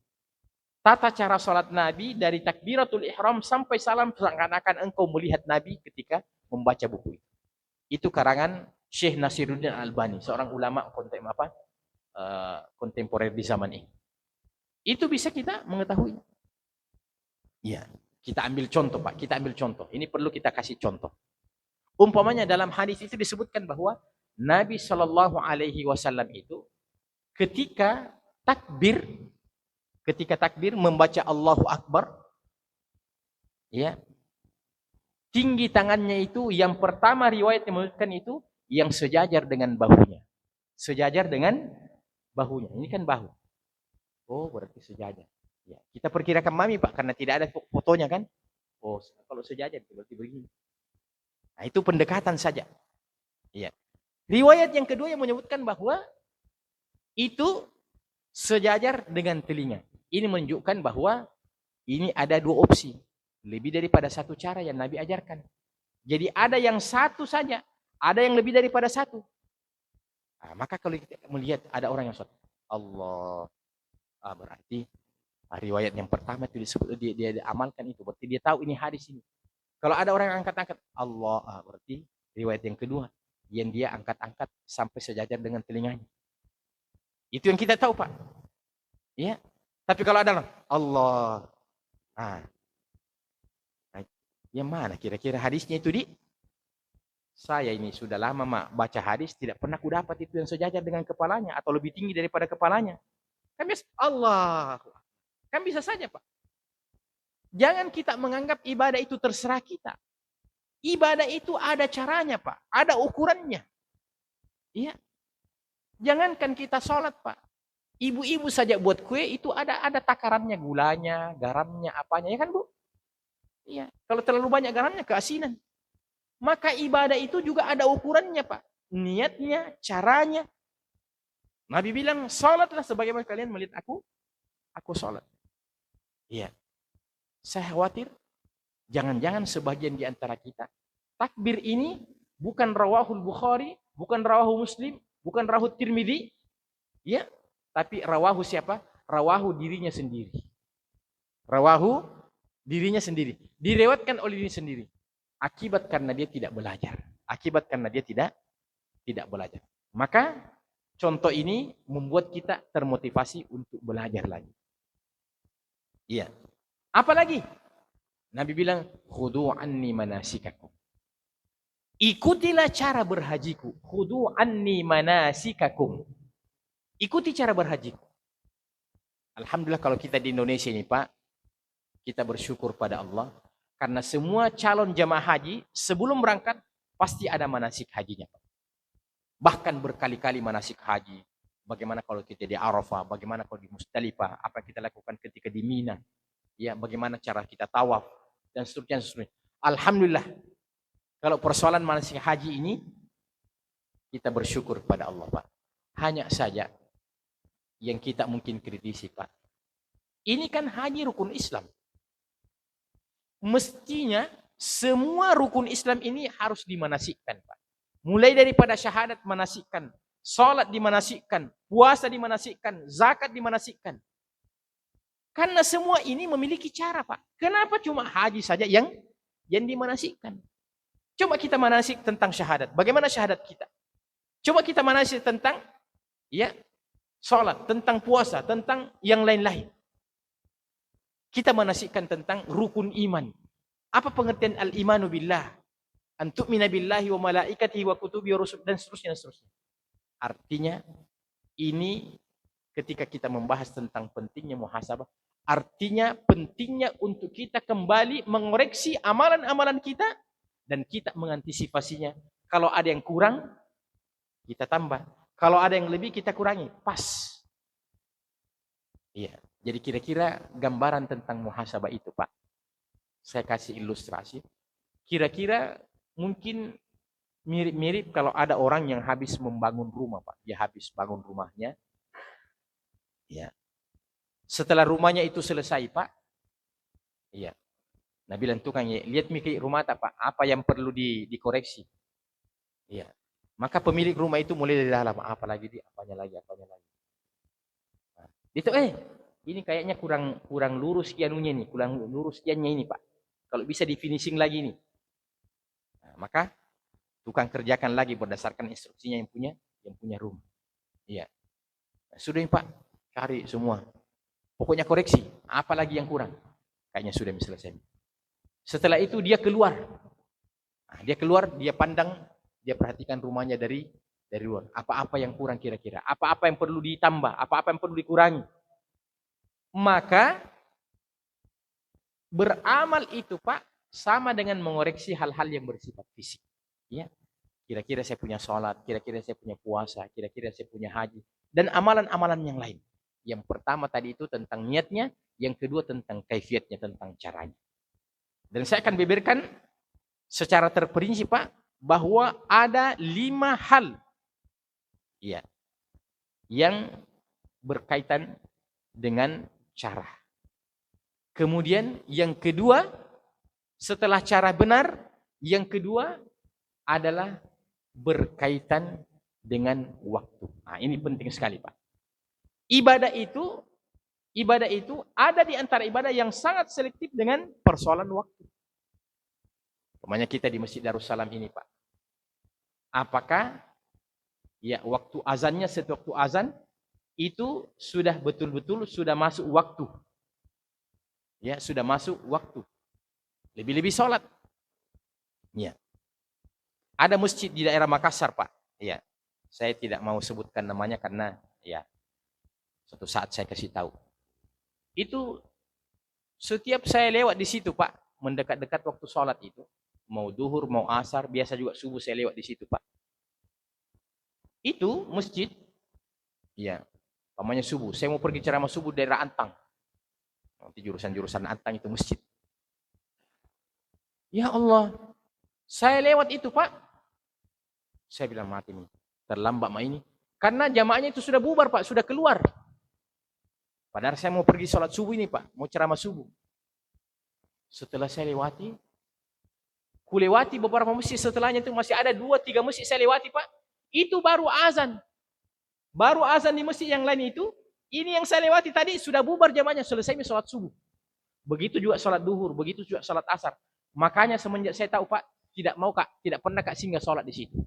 Speaker 1: Tata cara sholat Nabi dari takbiratul ihram sampai salam seakan-akan engkau melihat Nabi ketika membaca buku itu. Itu karangan Syekh Nasiruddin Albani, seorang ulama kontemporer di zaman ini. Itu bisa kita mengetahui. Ya, kita ambil contoh Pak, kita ambil contoh. Ini perlu kita kasih contoh. Umpamanya dalam hadis itu disebutkan bahwa Nabi Shallallahu Alaihi Wasallam itu ketika takbir membaca Allahu Akbar, ya, tinggi tangannya itu yang pertama riwayat yang menyebutkan itu yang sejajar dengan bahunya. Sejajar dengan bahunya. Ini kan bahu. Oh, berarti sejajar. Ya, kita perkirakan mami Pak, karena tidak ada fotonya kan. Oh, kalau sejajar berarti begini. Nah, itu pendekatan saja. Ya. Riwayat yang kedua yang menyebutkan bahwa itu sejajar dengan telinga. Ini menunjukkan bahwa ini ada dua opsi. Lebih daripada satu cara yang Nabi ajarkan. Jadi ada yang satu saja. Ada yang lebih daripada satu. Nah, maka kalau kita melihat ada orang yang sholat. Allah. Berarti riwayat yang pertama itu disebut, dia amalkan itu. Berarti dia tahu ini hadis ini. Kalau ada orang yang angkat-angkat. Allah. Berarti riwayat yang kedua. Yang dia angkat-angkat sampai sejajar dengan telinganya. Itu yang kita tahu Pak. Ya. Tapi kalau ada Allah, yang mana kira-kira hadisnya itu saya ini sudah lama baca hadis, tidak pernah ku dapat itu yang sejajar dengan kepalanya atau lebih tinggi daripada kepalanya. Kan bisa Allah, kan bisa saja Pak. Jangan kita menganggap ibadah itu terserah kita. Ibadah itu ada caranya Pak, ada ukurannya. Iya. Jangankan kita sholat Pak. Ibu-ibu saja buat kue itu ada takarannya, gulanya, garamnya, apanya, ya kan Bu? Iya. Kalau terlalu banyak garamnya keasinan. Maka ibadah itu juga ada ukurannya Pak. Niatnya, caranya. Nabi bilang, salatlah sebagaimana kalian melihat aku salat. Iya. Saya khawatir, jangan-jangan sebagian di antara kita, takbir ini bukan rawahul Bukhari, bukan rawahu Muslim, bukan rawahu Tirmidzi, ya, tapi rawahu siapa? Rawahu dirinya sendiri. Rawahu dirinya sendiri. Direwatkan oleh dirinya sendiri. Akibat karena dia tidak belajar. Akibat karena dia tidak belajar. Maka contoh ini membuat kita termotivasi untuk belajar lagi. Iya. Apalagi Nabi bilang, khudu anni manasikakum. Ikutilah cara berhajiku. Khudu anni manasikakum. Ikuti cara berhajiku. Alhamdulillah kalau kita di Indonesia ini Pak, kita bersyukur pada Allah. Karena semua calon jamaah haji sebelum berangkat pasti ada manasik hajinya Pak. Bahkan berkali-kali manasik haji. Bagaimana kalau kita di Arafah, bagaimana kalau di Musdalifah, apa yang kita lakukan ketika di Mina. Ya, bagaimana cara kita tawaf dan seterusnya. Alhamdulillah. Kalau persoalan manasik haji ini kita bersyukur pada Allah Pak. Hanya saja yang kita mungkin kritisi Pak. Ini kan haji rukun Islam. Mestinya semua rukun Islam ini harus dimanasikkan Pak. Mulai daripada syahadat manasikkan, salat dimanasikkan, puasa dimanasikkan, zakat dimanasikkan. Karena semua ini memiliki cara Pak. Kenapa cuma haji saja yang dimanasikkan? Coba kita manasik tentang syahadat. Bagaimana syahadat kita? Coba kita manasik tentang ya salat, tentang puasa, tentang yang lain-lain. Kita manasikkan tentang rukun iman. Apa pengertian al-imanu billah? An tu'mina billahi wa malaikatihi wa kutubihi wa rusul dan seterusnya. Artinya ini ketika kita membahas tentang pentingnya muhasabah, artinya pentingnya untuk kita kembali mengoreksi amalan-amalan kita dan kita mengantisipasinya. Kalau ada yang kurang, kita tambah. Kalau ada yang lebih, kita kurangi. Pas. Iya. Jadi kira-kira gambaran tentang muhasabah itu, Pak. Saya kasih ilustrasi. Kira-kira mungkin mirip-mirip kalau ada orang yang habis membangun rumah, Pak. Dia habis bangun rumahnya. Ya. Setelah rumahnya itu selesai, Pak. Iya. Nah, bilang tukang, ya, lihat mikir rumah tak, Pak. Apa yang perlu dikoreksi? Iya. Maka pemilik rumah itu mulai dari dalam. Apalagi apanya lagi. Nah, itu, ini kayaknya kurang lurus kianunya nih. Kurang lurus kiannya ini, Pak. Kalau bisa di finishing lagi nih. Nah, maka tukang kerjakan lagi berdasarkan instruksinya yang punya rumah. Iya. Nah, sudah Pak, cari semua. Pokoknya koreksi, apalagi yang kurang. Kayaknya sudah selesai. Setelah itu dia keluar. Nah, dia pandang, dia perhatikan rumahnya dari luar. Apa-apa yang kurang kira-kira? Apa-apa yang perlu ditambah? Apa-apa yang perlu dikurangi? Maka beramal itu Pak sama dengan mengoreksi hal-hal yang bersifat fisik. Ya. Kira-kira saya punya sholat, kira-kira saya punya puasa, kira-kira saya punya haji. Dan amalan-amalan yang lain. Yang pertama tadi itu tentang niatnya, yang kedua tentang kaifiatnya, tentang caranya. Dan saya akan beberkan secara terperinci Pak, bahwa ada 5 hal ya, yang berkaitan dengan cara. Kemudian yang kedua, setelah cara benar, yang kedua adalah berkaitan dengan waktu. Nah, ini penting sekali, Pak. Ibadah itu ada di antara ibadah yang sangat selektif dengan persoalan waktu. Namanya kita di Masjid Darussalam ini, Pak. Apakah ya waktu azannya sewaktu azan itu sudah betul-betul sudah masuk waktu? Ya, sudah masuk waktu. Lebih-lebih sholat. Ya. Ada masjid di daerah Makassar, Pak. Ya. Saya tidak mau sebutkan namanya karena ya suatu saat saya kasih tahu. Itu setiap saya lewat di situ, Pak, mendekat-dekat waktu sholat itu, mau duhur, mau asar, biasa juga subuh saya lewat di situ, Pak. Itu masjid, ya, namanya subuh. Saya mau pergi ceramah subuh daerah Antang. Nanti jurusan-jurusan Antang itu masjid. Ya Allah, saya lewat itu Pak. Saya bilang mati nih, terlambat mah ini. Karena jamaahnya itu sudah bubar Pak, sudah keluar. Padahal saya mau pergi sholat subuh ini Pak, mau ceramah subuh. Setelah saya lewati, kulewati beberapa masjid setelahnya itu masih ada 2-3 masjid saya lewati Pak. Itu baru azan. Baru azan di masjid yang lain itu, ini yang saya lewati tadi sudah bubar jamaahnya, selesai sholat subuh. Begitu juga sholat duhur, begitu juga sholat asar. Makanya semenjak saya tahu Pak, tidak mau Kak, tidak pernah Kak singgah sholat di situ.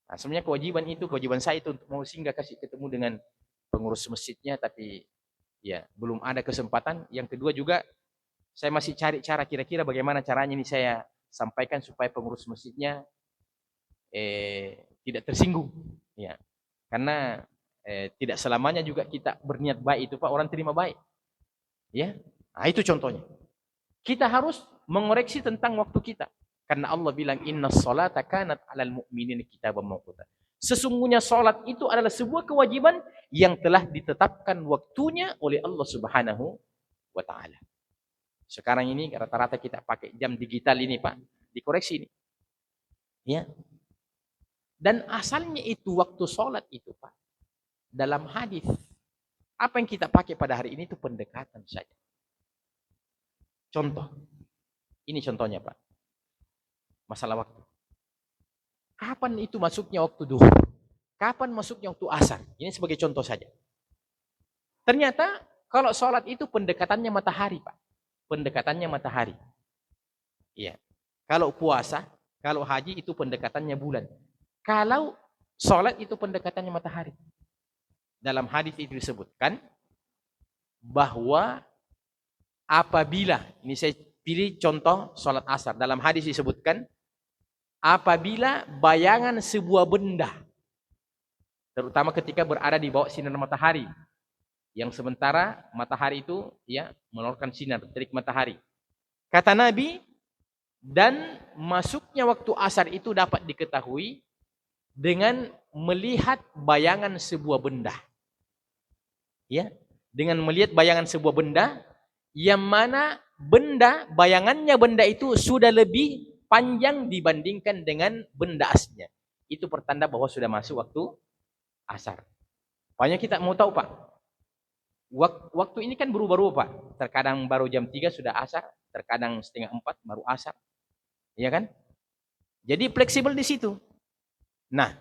Speaker 1: Nah, sebenarnya kewajiban saya itu untuk mau singgah kasih ketemu dengan pengurus masjidnya, tapi ya belum ada kesempatan. Yang kedua juga saya masih cari cara kira-kira bagaimana caranya ini saya sampaikan supaya pengurus masjidnya tidak tersinggung. Ya, karena tidak selamanya juga kita berniat baik itu Pak orang terima baik. Ya, nah itu contohnya. Kita harus mengoreksi tentang waktu kita. Karena Allah bilang innas salata kanat 'alal mu'minina kitaban mawquta. Sesungguhnya salat itu adalah sebuah kewajiban yang telah ditetapkan waktunya oleh Allah Subhanahu wa taala. Sekarang ini rata-rata kita pakai jam digital ini, Pak. Dikoreksi ini. Ya. Dan asalnya itu waktu salat itu, Pak. Dalam hadis apa yang kita pakai pada hari ini itu pendekatan saja. Contoh. Ini contohnya, Pak. Masalah waktu. Kapan itu masuknya waktu duhur? Kapan masuknya waktu asar? Ini sebagai contoh saja. Ternyata kalau sholat itu pendekatannya matahari, Pak. Pendekatannya matahari. Iya. Kalau puasa, kalau haji itu pendekatannya bulan. Kalau sholat itu pendekatannya matahari. Dalam hadis itu disebutkan bahwa apabila, ini saya pilih contoh sholat asar. Dalam hadis disebutkan apabila bayangan sebuah benda, terutama ketika berada di bawah sinar matahari, yang sementara matahari itu ya mengeluarkan sinar terik matahari. Kata Nabi, dan masuknya waktu asar itu dapat diketahui dengan melihat bayangan sebuah benda. Ya, dengan melihat bayangan sebuah benda yang mana bayangannya benda itu sudah lebih panjang dibandingkan dengan benda aslinya. Itu pertanda bahwa sudah masuk waktu asar. Pokoknya kita mau tahu Pak, waktu ini kan berubah-ubah Pak. Terkadang baru jam 3 sudah asar, terkadang setengah 4 baru asar. Iya kan? Jadi fleksibel di situ. Nah,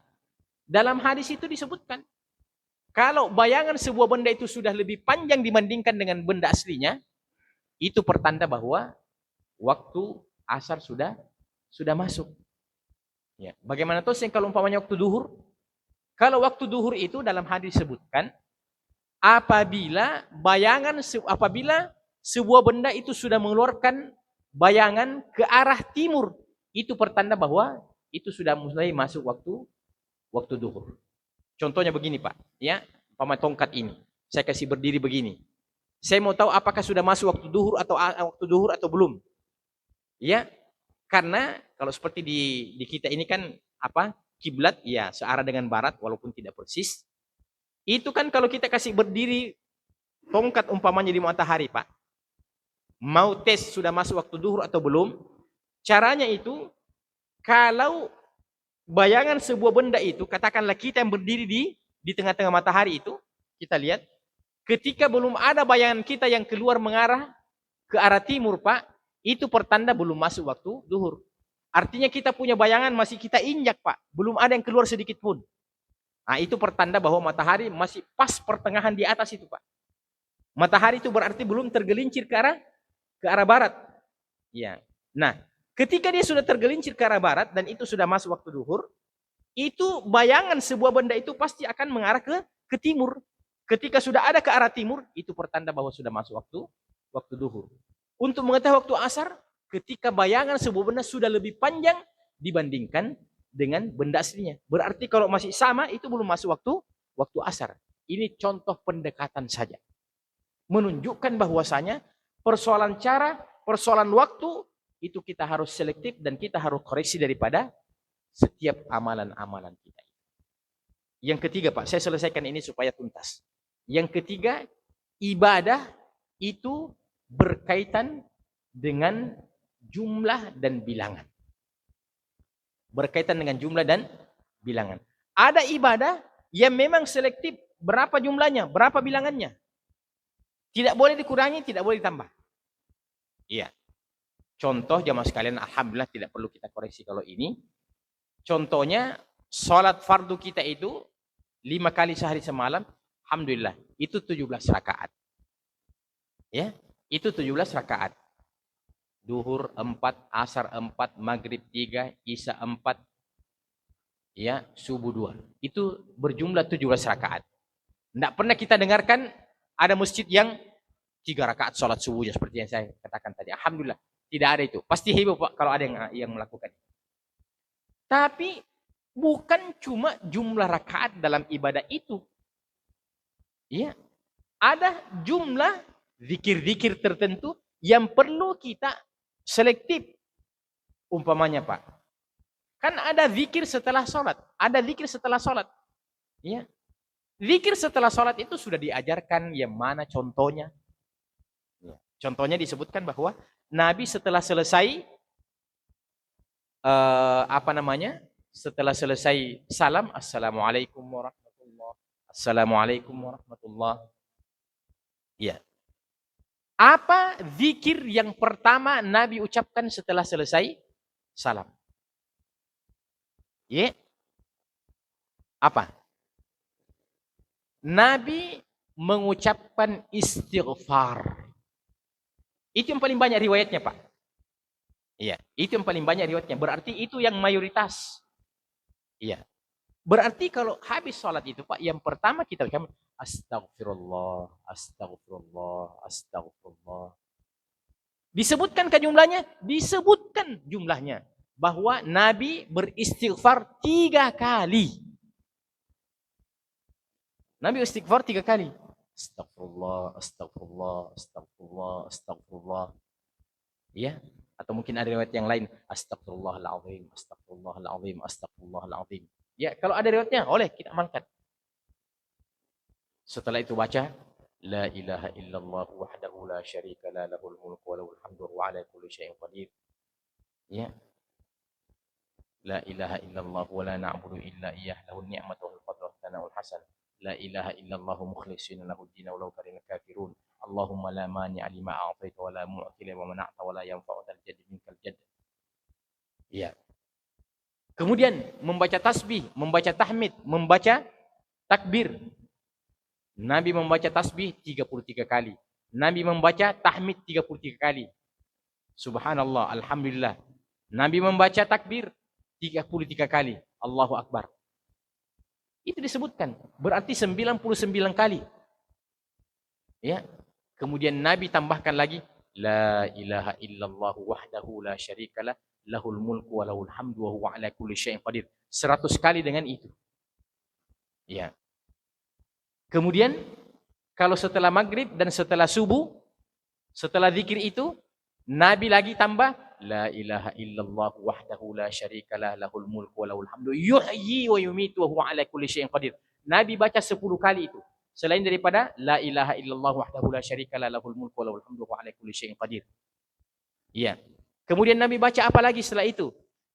Speaker 1: dalam hadis itu disebutkan, kalau bayangan sebuah benda itu sudah lebih panjang dibandingkan dengan benda aslinya, itu pertanda bahwa waktu asar sudah masuk. Ya. Bagaimana tuh kalau umpamanya waktu duhur? Kalau waktu duhur itu dalam hadis disebutkan apabila sebuah benda itu sudah mengeluarkan bayangan ke arah timur, itu pertanda bahwa itu sudah mulai masuk waktu duhur. Contohnya begini Pak, ya, umpama tongkat ini, saya kasih berdiri begini. Saya mau tahu apakah sudah masuk waktu duhur atau belum. Ya, karena kalau seperti di kita ini kan kiblat ya searah dengan barat walaupun tidak persis. Itu kan kalau kita kasih berdiri tongkat umpamanya di matahari, Pak. Mau tes sudah masuk waktu duhur atau belum? Caranya itu kalau bayangan sebuah benda itu, katakanlah kita yang berdiri di tengah-tengah matahari itu, kita lihat ketika belum ada bayangan kita yang keluar mengarah ke arah timur, Pak, itu pertanda belum masuk waktu duhur. Artinya kita punya bayangan masih kita injak, Pak. Belum ada yang keluar sedikit pun. Nah, itu pertanda bahwa matahari masih pas pertengahan di atas itu, Pak. Matahari itu berarti belum tergelincir ke arah barat. Ya. Nah, ketika dia sudah tergelincir ke arah barat dan itu sudah masuk waktu duhur, itu bayangan sebuah benda itu pasti akan mengarah ke timur. Ketika sudah ada ke arah timur, itu pertanda bahwa sudah masuk waktu duhur. Untuk mengetahui waktu asar, ketika bayangan sebuah benda sudah lebih panjang dibandingkan dengan benda aslinya. Berarti kalau masih sama, itu belum masuk waktu asar. Ini contoh pendekatan saja. Menunjukkan bahwasanya persoalan waktu, itu kita harus selektif dan kita harus koreksi daripada setiap amalan-amalan kita. Yang ketiga Pak, saya selesaikan ini supaya tuntas. Yang ketiga, ibadah itu berkaitan dengan jumlah dan bilangan. Berkaitan dengan jumlah dan bilangan. Ada ibadah yang memang selektif, berapa jumlahnya, berapa bilangannya. Tidak boleh dikurangi, tidak boleh ditambah. Iya. Contoh jamaah sekalian, alhamdulillah tidak perlu kita koreksi kalau ini. Contohnya, sholat fardu kita itu 5 kali sehari semalam, alhamdulillah, itu 17 rakaat. Ya, itu 17 rakaat. Duhur 4, asar 4, maghrib 3, isya 4, ya, subuh 2. Itu berjumlah 17 rakaat. Tidak pernah kita dengarkan ada masjid yang 3 rakaat sholat subuhnya seperti yang saya katakan tadi. Alhamdulillah, tidak ada itu. Pasti heboh Pak kalau ada yang melakukan. Tapi bukan cuma jumlah rakaat dalam ibadah itu. Ya, ada jumlah zikir-zikir tertentu yang perlu kita selektif. Umpamanya Pak, kan ada zikir setelah sholat, ada zikir setelah sholat. Ya, zikir setelah sholat itu sudah diajarkan yang mana contohnya. Ya. Contohnya disebutkan bahwa Nabi setelah selesai setelah selesai salam, assalamualaikum warahmatullah, assalamualaikum warahmatullah. Ya. Apa zikir yang pertama Nabi ucapkan setelah selesai salam? Ya. Apa? Nabi mengucapkan istighfar. Itu yang paling banyak riwayatnya, Pak. Iya, itu yang paling banyak riwayatnya. Berarti itu yang mayoritas. Iya. Berarti kalau habis sholat itu, Pak, yang pertama kita ucapkan astagfirullah, astagfirullah, astagfirullah. Disebutkan ke jumlahnya? Disebutkan jumlahnya. Bahwa Nabi beristighfar 3 kali. Nabi istighfar 3 kali. Astagfirullah, astagfirullah, astagfirullah, astagfirullah. Ya, atau mungkin ada riwayat yang lain, astagfirullahalazim, astagfirullahalazim, astagfirullahalazim. Ya, kalau ada riwayatnya, oleh kita amalkan. Setelah itu baca la ilaha illallah wahdahu la syarika la lahul mulku wa lahul hamdu wa ala kulli syai'in qadir. Ya. La ilaha illallah wa la na'budu illa iyyah lahun ni'matu wal fadlu wa thana'ul hasan. La ilaha illallah mukhlishina lahu ad-din wa law karihal kafirun. Allahumma la mani'a lima a'taita wa la mu'ti lima mana'ta wa la yanfa'u dzal jaddi minkal jadd. Ya. Kemudian membaca tasbih, membaca tahmid, membaca takbir. Nabi membaca tasbih 33 kali. Nabi membaca tahmid 33 kali. Subhanallah, alhamdulillah. Nabi membaca takbir 33 kali. Allahu Akbar. Itu disebutkan. Berarti 99 kali. Ya. Kemudian Nabi tambahkan lagi la ilaha illallah wahdahu la syarikalah lahul mulku wa lahul hamdu wa huwa ala kulli syai'in qadir. 100 kali dengan itu. Ya. Kemudian kalau setelah maghrib dan setelah subuh, setelah zikir itu, Nabi lagi tambah la ilaha illallah wahdahu la syarikalah lahul mulku wa lahul hamdu yuhyi wa yumitu wa huwa ala kulli syai'in qadir. Nabi baca 10 kali itu. Selain daripada la ilaha illallah wahdahu la syarikalah lahul mulku wa lahul hamdu wa ala kulli syai'in qadir. Iya. Kemudian Nabi baca apa lagi setelah itu?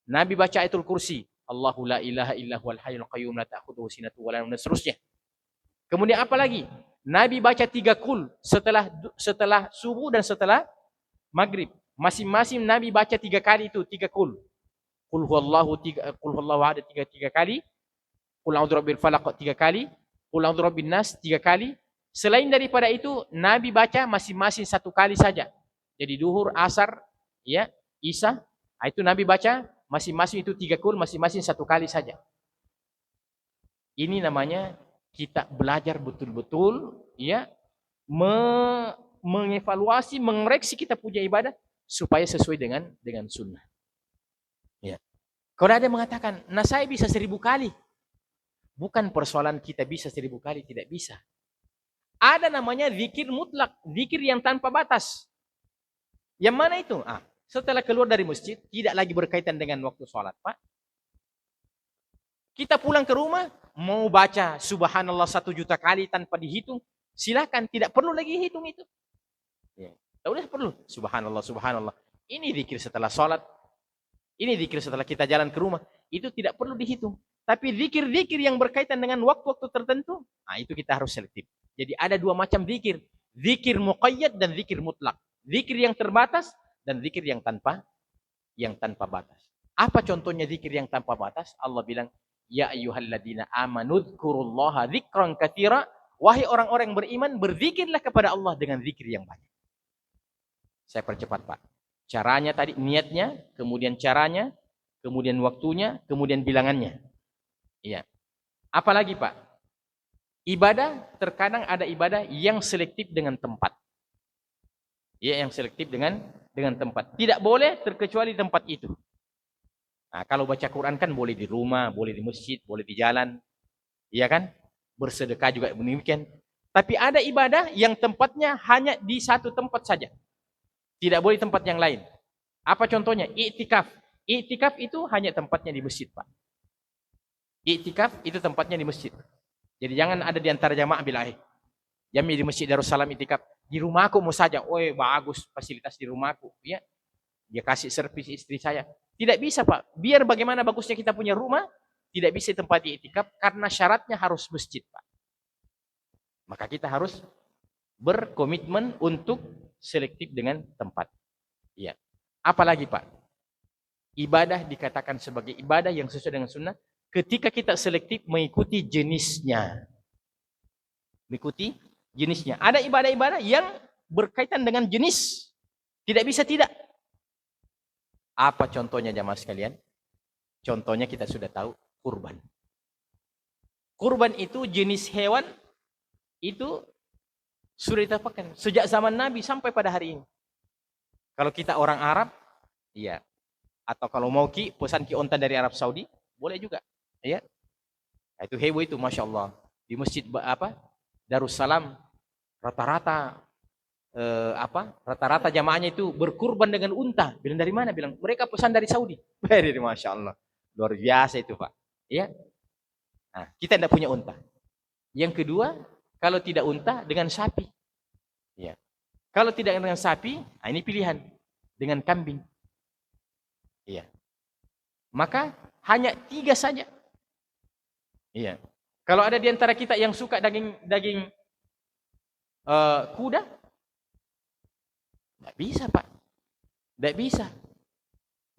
Speaker 1: Nabi baca ayatul kursi. Allahu la ilaha illa huwal hayyul qayyum la ta'khudhuhu sinatun wa la nawm, dan seterusnya. Kemudian apa lagi? Nabi baca 3 kul setelah subuh dan setelah maghrib. Masing-masing Nabi baca 3 kali itu, 3 kul. Qul huwallahu ahad 3 kali. Qul a'udzu birabbil falaq 3 kali. Qul a'udzu birabbin nas 3 kali. Selain daripada itu, Nabi baca masing-masing 1 kali saja. Jadi duhur, asar, ya, isya, itu Nabi baca masing-masing itu 3 kul, masing-masing 1 kali saja. Ini namanya kita belajar betul-betul, ya, mengevaluasi, mengoreksi kita punya ibadah supaya sesuai dengan sunnah. Ya. Kalau ada yang mengatakan, nah saya bisa 1000 kali. Bukan persoalan kita bisa 1000 kali, tidak bisa. Ada namanya zikir mutlak, zikir yang tanpa batas. Yang mana itu? Setelah keluar dari masjid, tidak lagi berkaitan dengan waktu sholat, Pak. Kita pulang ke rumah, mau baca subhanallah 1 juta kali tanpa dihitung, silakan, tidak perlu lagi hitung itu. Ya. Udah perlu, subhanallah, subhanallah. Ini zikir setelah sholat, ini zikir setelah kita jalan ke rumah. itu tidak perlu dihitung. Tapi zikir-zikir yang berkaitan dengan waktu-waktu tertentu, nah itu kita harus selektif. Jadi ada dua macam zikir. Zikir muqayyad dan zikir mutlak. Zikir yang terbatas dan zikir yang tanpa batas. Apa contohnya zikir yang tanpa batas? Allah bilang, ya ayyuhalladzina amanu dzkurullaha dzikran katsira. Wahai orang-orang yang beriman, berzikirlah kepada Allah dengan zikir yang banyak. Saya percepat, Pak. Caranya tadi, niatnya, kemudian caranya, kemudian waktunya, kemudian bilangannya. Iya. Apalagi, Pak? Ibadah, terkadang ada ibadah yang selektif dengan tempat. Ya, yang selektif dengan tempat. Tidak boleh terkecuali tempat itu. Nah, kalau baca Quran kan boleh di rumah, boleh di masjid, boleh di jalan. Iya kan? Bersedekah juga demikian. Tapi ada ibadah yang tempatnya hanya di satu tempat saja. Tidak boleh tempat yang lain. Apa contohnya? Iktikaf. Iktikaf itu hanya tempatnya di masjid, Pak. Iktikaf itu tempatnya di masjid. Jadi jangan ada di antara jamaah bilang, jami di Masjid Darussalam iktikaf. Di rumahku mau saja. Oh, bagus fasilitas di rumahku. Ya. Dia kasih servis istri saya. Tidak bisa, Pak. Biar bagaimana bagusnya kita punya rumah, tidak bisa tempat iktikaf karena syaratnya harus masjid, Pak. Maka kita harus berkomitmen untuk selektif dengan tempat. Ya. Apalagi, Pak? Ibadah dikatakan sebagai ibadah yang sesuai dengan sunnah ketika kita selektif mengikuti jenisnya. Mengikuti jenisnya. Ada ibadah-ibadah yang berkaitan dengan jenis. Tidak bisa tidak. Apa contohnya jamaah sekalian? Contohnya kita sudah tahu, kurban. Kurban itu jenis hewan itu sudah ditetapkan sejak zaman Nabi sampai pada hari ini. Kalau kita orang Arab, iya. Atau kalau mau pesan onta dari Arab Saudi, boleh juga. Ya. Itu heboh itu, Masya Allah. Di masjid Darussalam, rata-rata jamaahnya itu berkurban dengan unta. Bilang dari mana? Bilang mereka pesan dari Saudi. Dari Masya Allah. Luar biasa itu, Pak. Ya. Nah, kita tidak punya unta. Yang kedua, kalau tidak unta, dengan sapi. Ya. Kalau tidak dengan sapi, nah ini pilihan. Dengan kambing. Iya. Maka hanya 3 saja. Iya. Kalau ada di antara kita yang suka daging kuda, tidak bisa, Pak. Tidak bisa.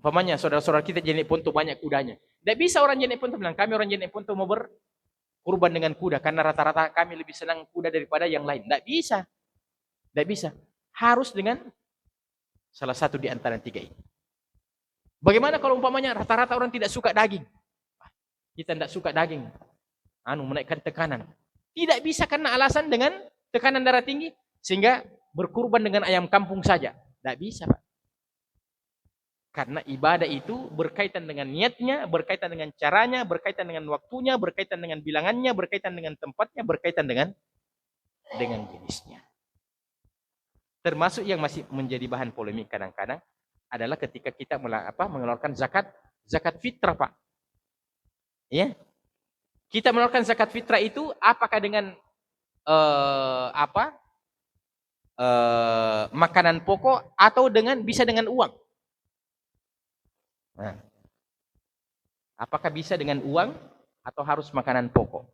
Speaker 1: Umpamanya saudara-saudara kita Jenek Ponto banyak kudanya. Tidak bisa orang Jenek Ponto bilang, kami orang Jenek Ponto mau berkurban dengan kuda, karena rata-rata kami lebih senang kuda daripada yang lain. Tidak bisa. Tidak bisa. Harus dengan salah satu di antara 3 ini. Bagaimana kalau umpamanya rata-rata orang tidak suka daging? Kita tidak suka daging. Menaikkan tekanan. Tidak bisa karena alasan dengan tekanan darah tinggi, sehingga berkurban dengan ayam kampung saja. Tidak bisa, Pak. Karena ibadah itu berkaitan dengan niatnya, berkaitan dengan caranya, berkaitan dengan waktunya, berkaitan dengan bilangannya, berkaitan dengan tempatnya, berkaitan dengan jenisnya. Termasuk yang masih menjadi bahan polemik kadang-kadang adalah ketika kita mengeluarkan zakat fitrah, Pak. Ya. Kita mengeluarkan zakat fitrah itu apakah dengan makanan pokok atau bisa dengan uang? Nah, apakah bisa dengan uang atau harus makanan pokok?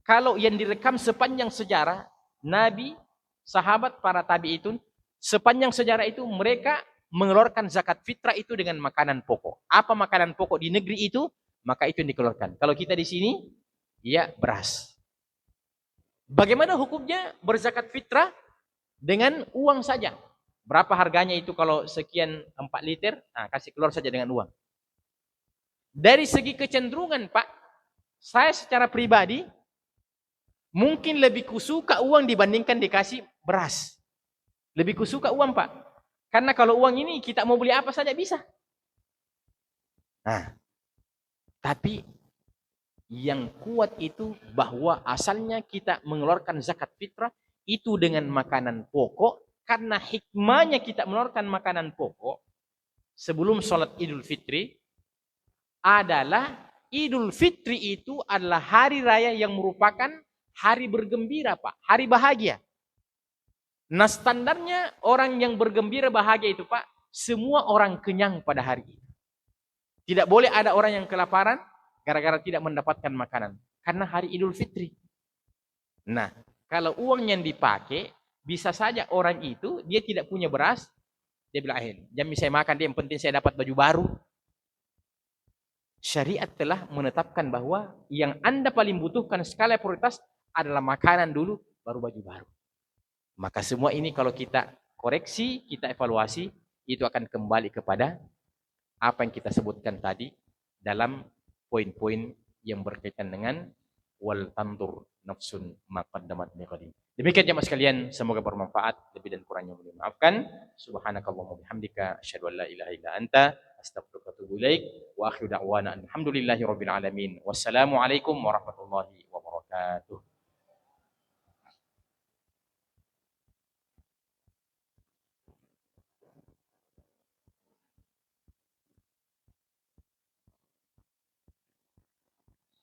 Speaker 1: Kalau yang direkam sepanjang sejarah, Nabi, sahabat, para tabi'in, sepanjang sejarah itu mereka mengeluarkan zakat fitrah itu dengan makanan pokok. Apa makanan pokok di negeri itu? Maka itu yang dikeluarkan. Kalau kita di sini, ya beras. Bagaimana hukumnya berzakat fitrah? Dengan uang saja. Berapa harganya itu kalau sekian 4 liter? Nah, kasih keluar saja dengan uang. Dari segi kecenderungan, Pak, saya secara pribadi mungkin lebih kusuka uang dibandingkan dikasih beras. Lebih kusuka uang, Pak. Karena kalau uang ini kita mau beli apa saja bisa. Nah, tapi yang kuat itu bahwa asalnya kita mengeluarkan zakat fitrah itu dengan makanan pokok, karena hikmahnya kita mengeluarkan makanan pokok sebelum sholat Idul Fitri adalah Idul Fitri itu adalah hari raya yang merupakan hari bergembira, Pak, hari bahagia. Nah, standarnya orang yang bergembira bahagia itu, Pak, semua orang kenyang pada hari itu. Tidak boleh ada orang yang kelaparan gara-gara tidak mendapatkan makanan. Karena hari Idul Fitri. Nah, kalau uang yang dipakai, bisa saja orang itu, dia tidak punya beras, dia bilang, jam saya makan, dia yang penting saya dapat baju baru. Syariat telah menetapkan bahwa yang Anda paling butuhkan skala prioritas adalah makanan dulu, baru baju baru. Maka semua ini kalau kita koreksi, kita evaluasi, itu akan kembali kepada apa yang kita sebutkan tadi dalam poin-poin yang berkaitan dengan wal tantur nafsun ma qaddamat lighadin. Demikian jemaah sekalian, semoga bermanfaat. Lebih dan kurangnya mohon dimaafkan. Subhanakallahumma bihamdika asyhadu an la ilaha illa anta astaghfiruka wa atubu ilaik. Wa akhiru da'wana alhamdulillahi rabbil alamin. Wassalamu alaikum warahmatullahi wabarakatuh.